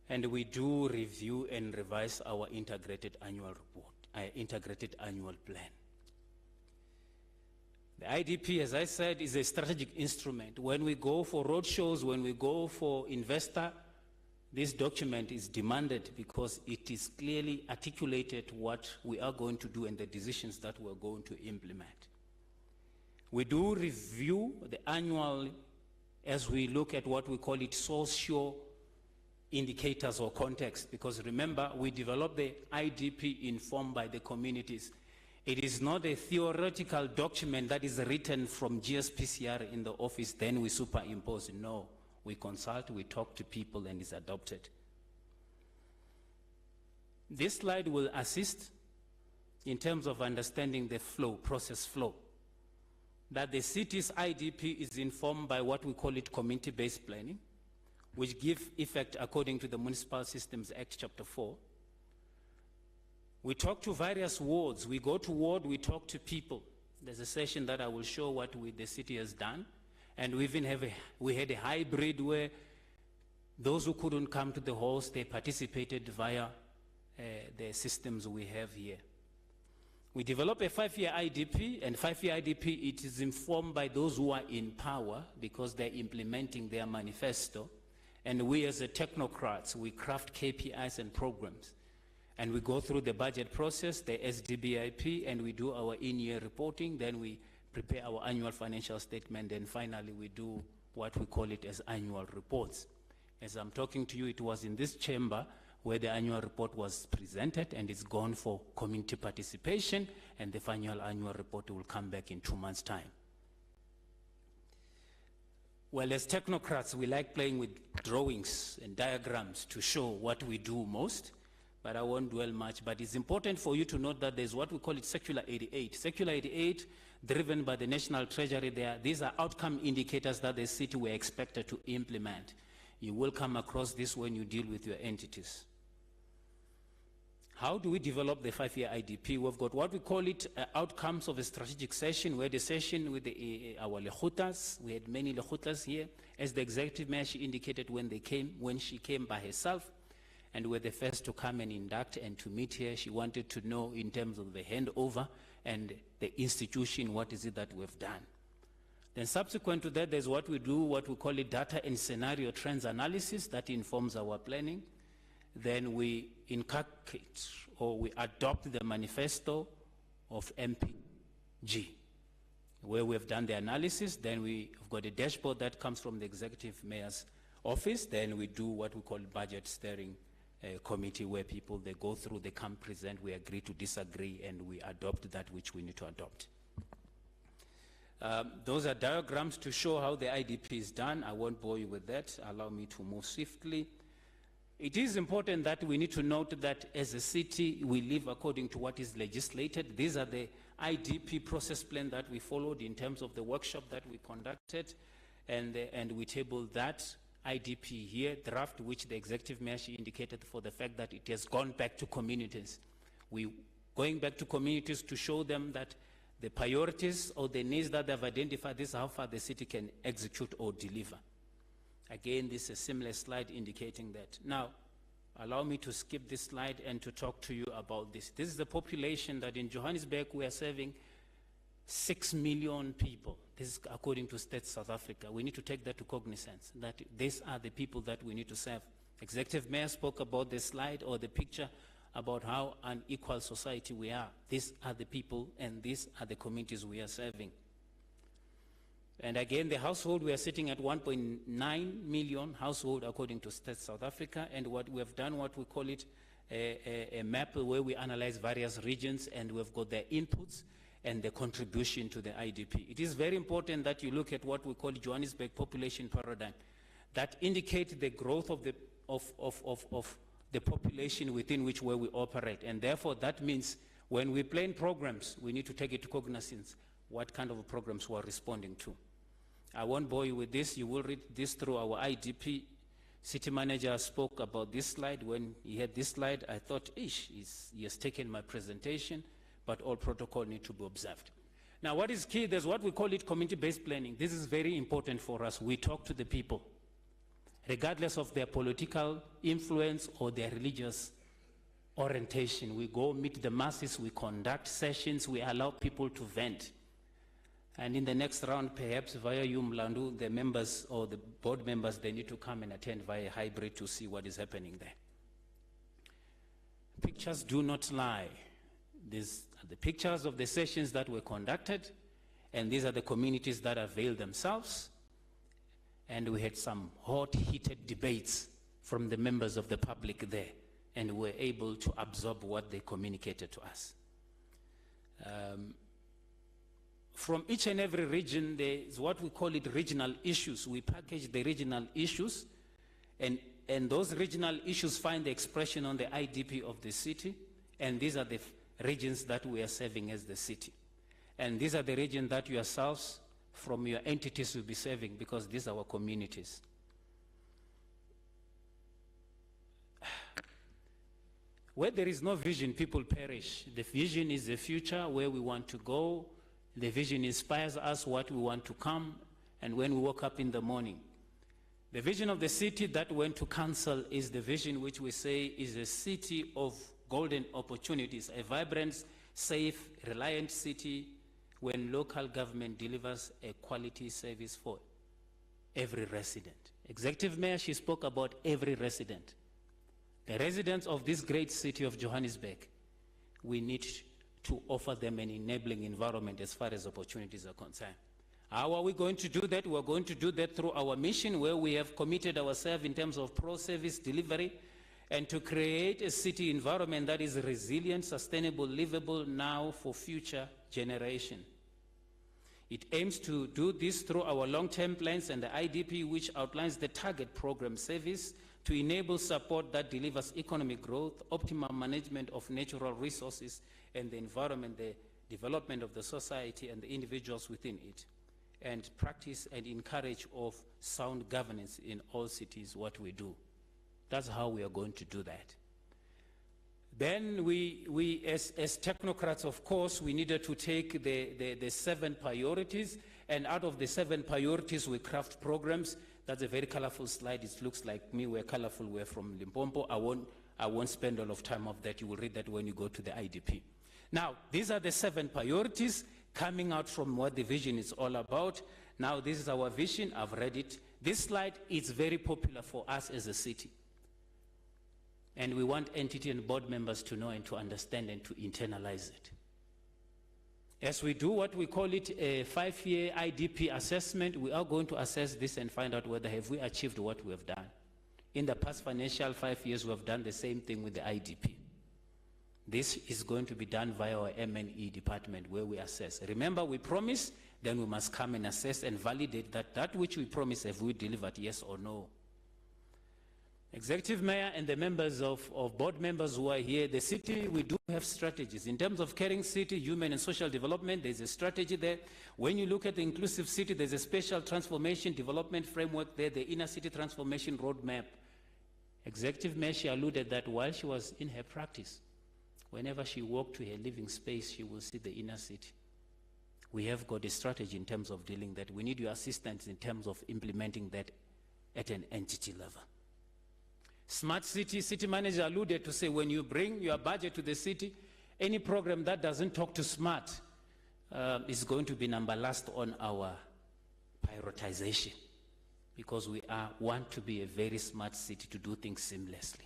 Speaker 10: And we do review and revise our integrated annual report, integrated annual plan. The IDP, as I said, is a strategic instrument. When we go for roadshows, when we go for investor, this document is demanded because it is clearly articulated what we are going to do and the decisions that we're going to implement. We do review the annual as we look at what we call it socio indicators or context, because remember, we develop the IDP informed by the communities. It is not a theoretical document that is written from GSPCR in the office, then we superimpose. No, we consult, we talk to people, and it's adopted. This slide will assist in terms of understanding the flow, process flow. That the city's IDP is informed by what we call it community-based planning, which give effect according to the Municipal Systems Act, Chapter 4. We talk to various wards. We go to ward, we talk to people. There's a session that I will show what the city has done. And we even we had a hybrid where those who couldn't come to the halls, they participated via the systems we have here. We develop a 5-year IDP, and 5-year IDP, it is informed by those who are in power because they're implementing their manifesto. And we as the technocrats, we craft KPIs and programs. And we go through the budget process, the SDBIP, and we do our in-year reporting. Then we prepare our annual financial statement. And finally, we do what we call it as annual reports. As I'm talking to you, it was in this chamber where the annual report was presented, and it's gone for community participation, and the final annual report will come back in 2 months' time. Well, as technocrats, we like playing with drawings and diagrams to show what we do most, but I won't dwell much. But it's important for you to note that there's what we call it Circular 88. Circular 88, driven by the National Treasury, these are outcome indicators that the city were expected to implement. You will come across this when you deal with your entities. How do we develop the 5-year IDP? We've got what we call it outcomes of a strategic session. We had a session with our lechutas. We had many lechutas here. As the executive mayor, she indicated when she came by herself, and we're the first to come and induct and to meet here. She wanted to know in terms of the handover and the institution, what is it that we've done. Then subsequent to that, there's what we do, what we call it data and scenario trends analysis that informs our planning. Then we inculcate or we adopt the manifesto of MPG, where we've done the analysis. Then we've got a dashboard that comes from the executive mayor's office. Then we do what we call budget steering committee, where people, they go through, they come present, we agree to disagree, and we adopt that which we need to adopt. Those are diagrams to show how the IDP is done. I won't bore you with that. Allow me to move swiftly. It is important that we need to note that as a city, we live according to what is legislated. These are the IDP process plan that we followed in terms of the workshop that we conducted, and we tabled that IDP here, draft, which the executive mayor, she indicated for the fact that it has gone back to communities. We're going back to communities to show them that the priorities or the needs that they've identified, this is how far the city can execute or deliver. Again, this is a similar slide indicating that. Now, allow me to skip this slide and to talk to you about this. This is the population that in Johannesburg we are serving 6 million people. This is according to State South Africa. We need to take that to cognizance, that these are the people that we need to serve. Executive Mayor spoke about the slide or the picture about how unequal society we are. These are the people and these are the communities we are serving. And again, the household, we are sitting at 1.9 million household according to State South Africa. And what we have done, what we call it a map where we analyze various regions, and we've got their inputs and the contribution to the IDP. It is very important that you look at what we call Johannesburg population paradigm that indicate the growth of the population within which where we operate. And therefore, that means when we plan programs, we need to take it to cognizance what kind of programs we are responding to. I won't bore you with this. You will read this through our IDP. City manager spoke about this slide. When he had this slide, I thought, he has taken my presentation, but all protocol need to be observed. Now, what is key, there's what we call it community-based planning. This is very important for us. We talk to the people, regardless of their political influence or their religious orientation. We go meet the masses, we conduct sessions, we allow people to vent. And in the next round, perhaps via you, Mlandu, the members or the board members, they need to come and attend via hybrid to see what is happening there. Pictures do not lie. These are the pictures of the sessions that were conducted, and these are the communities that availed themselves. And we had some hot, heated debates from the members of the public there, and were able to absorb what they communicated to us. From each and every region, there is what we call it regional issues. We package the regional issues, and those regional issues find the expression on the IDP of the city, and these are the regions that we are serving as the city. And these are the regions that yourselves from your entities will be serving, because these are our communities. Where there is no vision, people perish. The vision is the future, where we want to go. The vision inspires us what we want to come, and when we wake up in the morning. The vision of the city that went to council is the vision which we say is a city of golden opportunities, a vibrant, safe, reliant city when local government delivers a quality service for every resident. Executive Mayor, she spoke about every resident. The residents of this great city of Johannesburg, we need to offer them an enabling environment as far as opportunities are concerned. How are we going to do that? We're going to do that through our mission, where we have committed ourselves in terms of pro-service delivery and to create a city environment that is resilient, sustainable, livable now for future generation. It aims to do this through our long-term plans and the IDP, which outlines the target program service to enable support that delivers economic growth, optimum management of natural resources and the environment, the development of the society and the individuals within it, and practice and encourage of sound governance in all cities, what we do. That's how we are going to do that. Then we as technocrats, of course, we needed to take the 7 priorities, and out of the 7 priorities, we craft programs. That's a very colorful slide. It looks like me, we're colorful, we're from Limpopo. I won't spend a lot of time on that. You will read that when you go to the IDP. Now, these are the 7 priorities coming out from what the vision is all about. Now, this is our vision. I've read it. This slide is very popular for us as a city. And we want entity and board members to know and to understand and to internalize it. As we do what we call it a 5-year IDP assessment, we are going to assess this and find out whether have we achieved what we have done. In the past financial 5 years, we have done the same thing with the IDP. This is going to be done via our M&E department, where we assess. Remember, we promise, then we must come and assess and validate that which we promise, have we delivered, yes or no. Executive Mayor and the members of board members who are here, the city, we do have strategies. In terms of caring city, human and social development, there's a strategy there. When you look at the inclusive city, there's a special transformation development framework there, the inner city transformation roadmap. Executive Mayor, she alluded that while she was in her practice, whenever she walked to her living space, she will see the inner city. We have got a strategy in terms of dealing that. We need your assistance in terms of implementing that at an entity level. Smart city, city manager alluded to say, when you bring your budget to the city, any program that doesn't talk to smart is going to be number last on our prioritization, because we want to be a very smart city to do things seamlessly.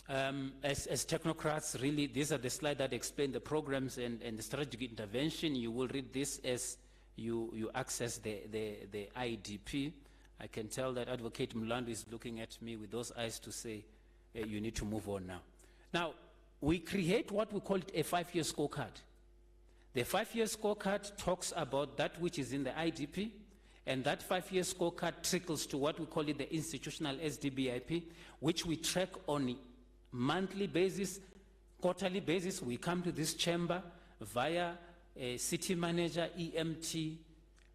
Speaker 10: As technocrats, really, these are the slides that explain the programs and the strategic intervention. You will read this as you access the IDP. I can tell that Advocate Mlando is looking at me with those eyes to say, you need to move on now. Now, we create what we call it a 5-year scorecard. The 5-year scorecard talks about that which is in the IDP, and that 5-year scorecard trickles to what we call it the institutional SDBIP, which we track on a monthly basis, quarterly basis. We come to this chamber via a city manager, EMT,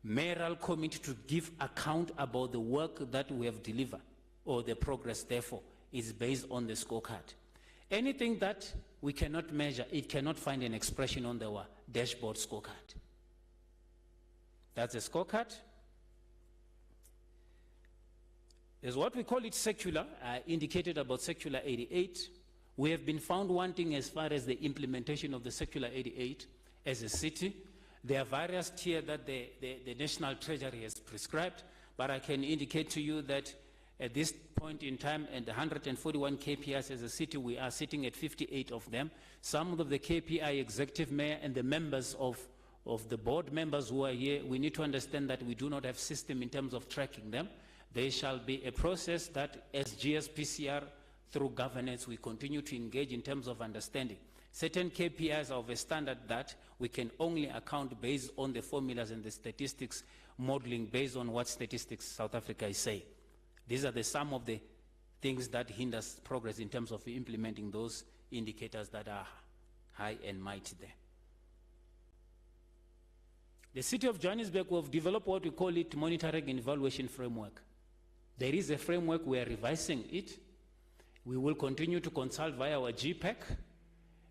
Speaker 10: mayoral committee to give account about the work that we have delivered, or the progress, therefore, is based on the scorecard. Anything that we cannot measure, it cannot find an expression on the dashboard scorecard. That's a scorecard. There's what we call it secular. I indicated about Secular 88. We have been found wanting as far as the implementation of the Secular 88 as a city. There are various tiers that the National Treasury has prescribed, but I can indicate to you that at this point in time, and the 141 KPIs as a city, we are sitting at 58 of them. Some of the KPI Executive Mayor and the members of the board members who are here, we need to understand that we do not have system in terms of tracking them. There shall be a process that as GSPCR, through governance, we continue to engage in terms of understanding. certain KPIs of a standard that we can only account based on the formulas and the statistics modeling based on what statistics South Africa is saying. These are some of the things that hinders progress in terms of implementing those indicators that are high and mighty there. The City of Johannesburg will develop what we call it monitoring and evaluation framework. There is a framework, we are revising it. We will continue to consult via our GPAC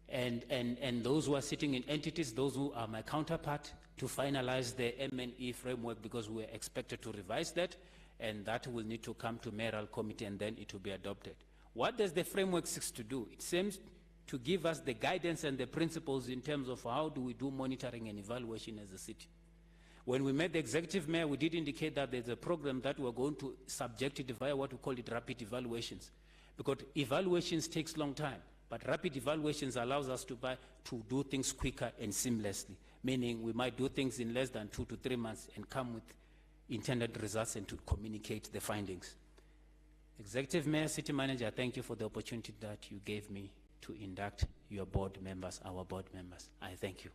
Speaker 10: and those who are sitting in entities, those who are my counterpart, to finalize the M&E framework, because we are expected to revise that, and that will need to come to Mayoral Committee and then it will be adopted. What does the framework seek to do? It seems to give us the guidance and the principles in terms of how do we do monitoring and evaluation as a city. When we met the executive mayor, we did indicate that there's a program that we're going to subject it via what we call it rapid evaluations, because evaluations takes long time, but rapid evaluations allows us to do things quicker and seamlessly, meaning we might do things in less than 2 to 3 months and come with intended results and to communicate the findings. Executive Mayor, City Manager, thank you for the opportunity that you gave me to induct your board members, our board members. I thank you.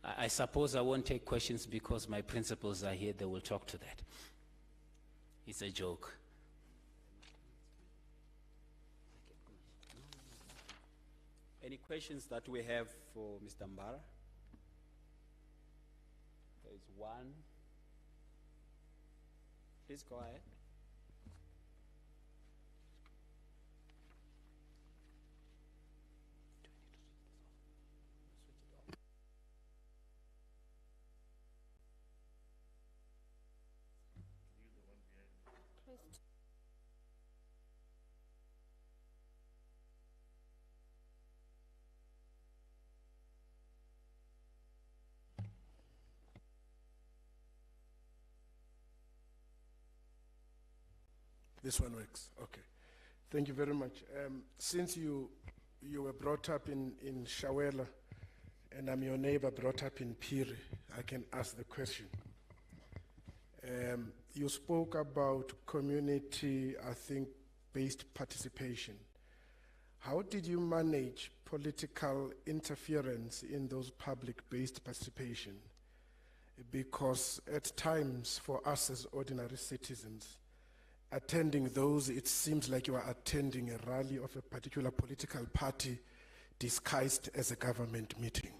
Speaker 10: I suppose I won't take questions because my principals are here, they will talk to that. It's a joke.
Speaker 4: Any questions that we have for Mr. Mbara? There is one. Please go ahead.
Speaker 11: This one works. Okay. Thank you very much. Since you were brought up in Shawela, and I'm your neighbor brought up in Piri, I can ask the question. You spoke about community, I think, based participation. How did you manage political interference in those public-based participation? Because at times, for us as ordinary citizens, attending those, it seems like you are attending a rally of a particular political party disguised as a government meeting.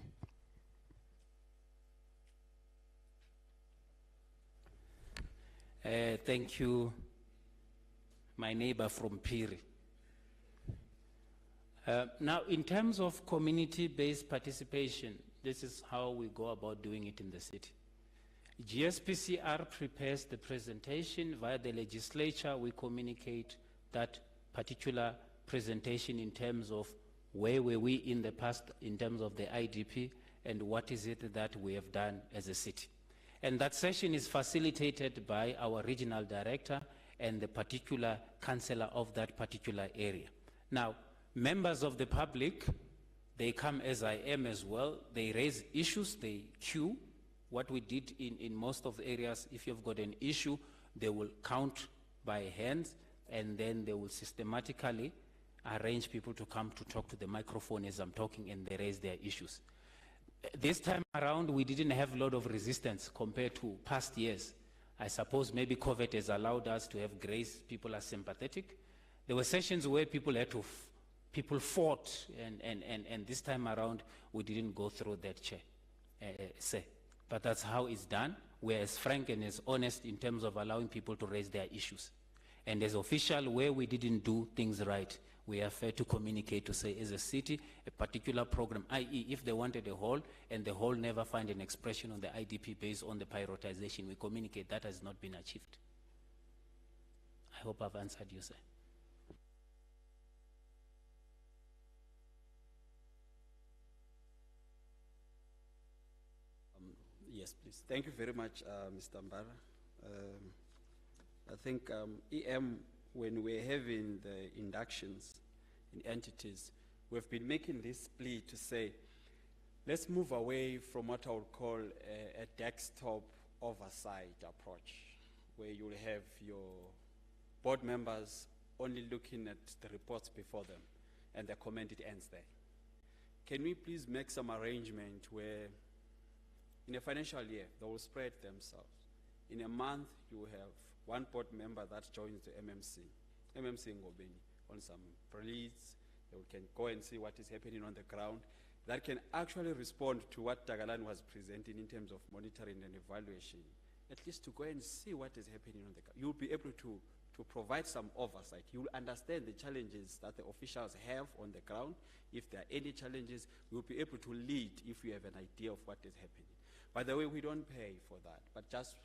Speaker 10: Thank you, my neighbor from Piri. Now, in terms of community-based participation, this is how we go about doing it in the city. GSPCR prepares the presentation. Via the legislature, we communicate that particular presentation in terms of where were we in the past in terms of the IDP and what is it that we have done as a city. And that session is facilitated by our regional director and the particular councillor of that particular area. Now, members of the public, they come as I am as well. They raise issues, they queue. What we did in most of the areas, if you've got an issue, they will count by hands, and then they will systematically arrange people to come to talk to the microphone as I'm talking, and they raise their issues. This time around, we didn't have a lot of resistance compared to past years. I suppose maybe COVID has allowed us to have grace. People are sympathetic. There were sessions where people had to, people fought, and this time around, we didn't go through that say. But that's how it's done. We're as frank and as honest in terms of allowing people to raise their issues. And as official, where we didn't do things right, we are fair to communicate to say, as a city, a particular program, i.e., if they wanted a hall and the hall never find an expression on the IDP based on the prioritization, we communicate that has not been achieved. I hope I've answered you, sir.
Speaker 4: Yes, please. Thank you very much, Mr. Mbara. I think EM, when we're having the inductions in entities, we've been making this plea to say, let's move away from what I would call a desktop oversight approach, where you'll have your board members only looking at the reports before them and the comment, it ends there. Can we please make some arrangement where in a financial year, they will spread themselves. In a month, you have one board member that joins the MMC Ngobeni on some pre-leads. They can go and see what is happening on the ground. That can actually respond to what Tagalan was presenting in terms of monitoring and evaluation. At least to go and see what is happening on the ground. You'll be able to provide some oversight. You'll understand the challenges that the officials have on the ground. If there are any challenges, we'll be able to lead if we have an idea of what is happening. By the way, we don't pay for that, but just,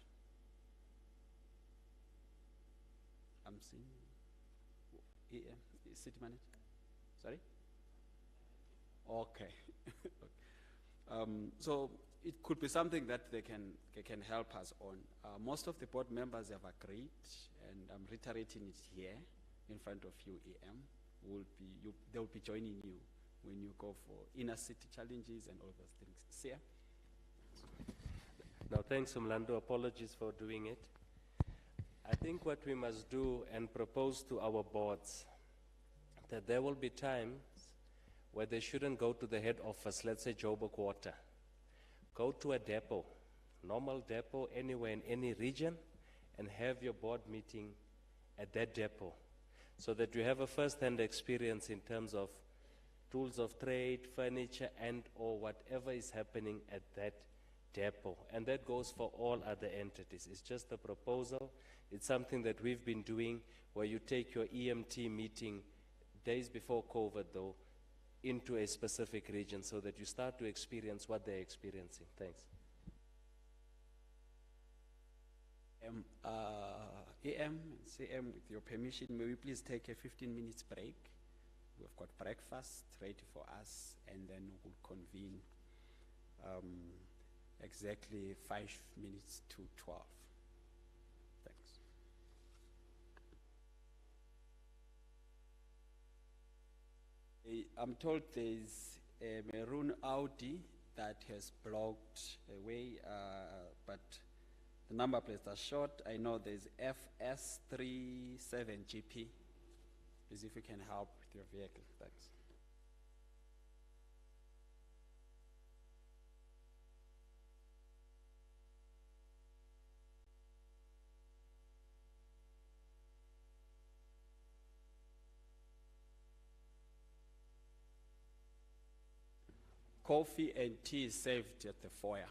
Speaker 4: I'm seeing, city manager, sorry? Okay. So it could be something that they can help us on. Most of the board members have agreed, and I'm reiterating it here in front of you, EM. They'll be joining you when you go for inner city challenges and all those things. Sia?
Speaker 7: Now, thanks, Umlando. Apologies for doing it. I think what we must do and propose to our boards, that there will be times where they shouldn't go to the head office, let's say Joburg Quarter. Go to a depot, normal depot, anywhere in any region, and have your board meeting at that depot, so that you have a first-hand experience in terms of tools of trade, furniture, and or whatever is happening at that depot. And that goes for all other entities. It's just a proposal. It's something that we've been doing, where you take your EMT meeting days before COVID, though, into a specific region, so that you start to experience what they're experiencing. Thanks.
Speaker 4: EM, CM, with your permission, may we please take a 15 minutes break? We've got breakfast ready for us, and then we'll convene exactly 5 minutes to 12. Thanks. I'm told there's a maroon Audi that has blocked a way, but the number plates are short. I know there's FS37GP. Please, if you can help with your vehicle, thanks. Coffee and tea is served at the foyer.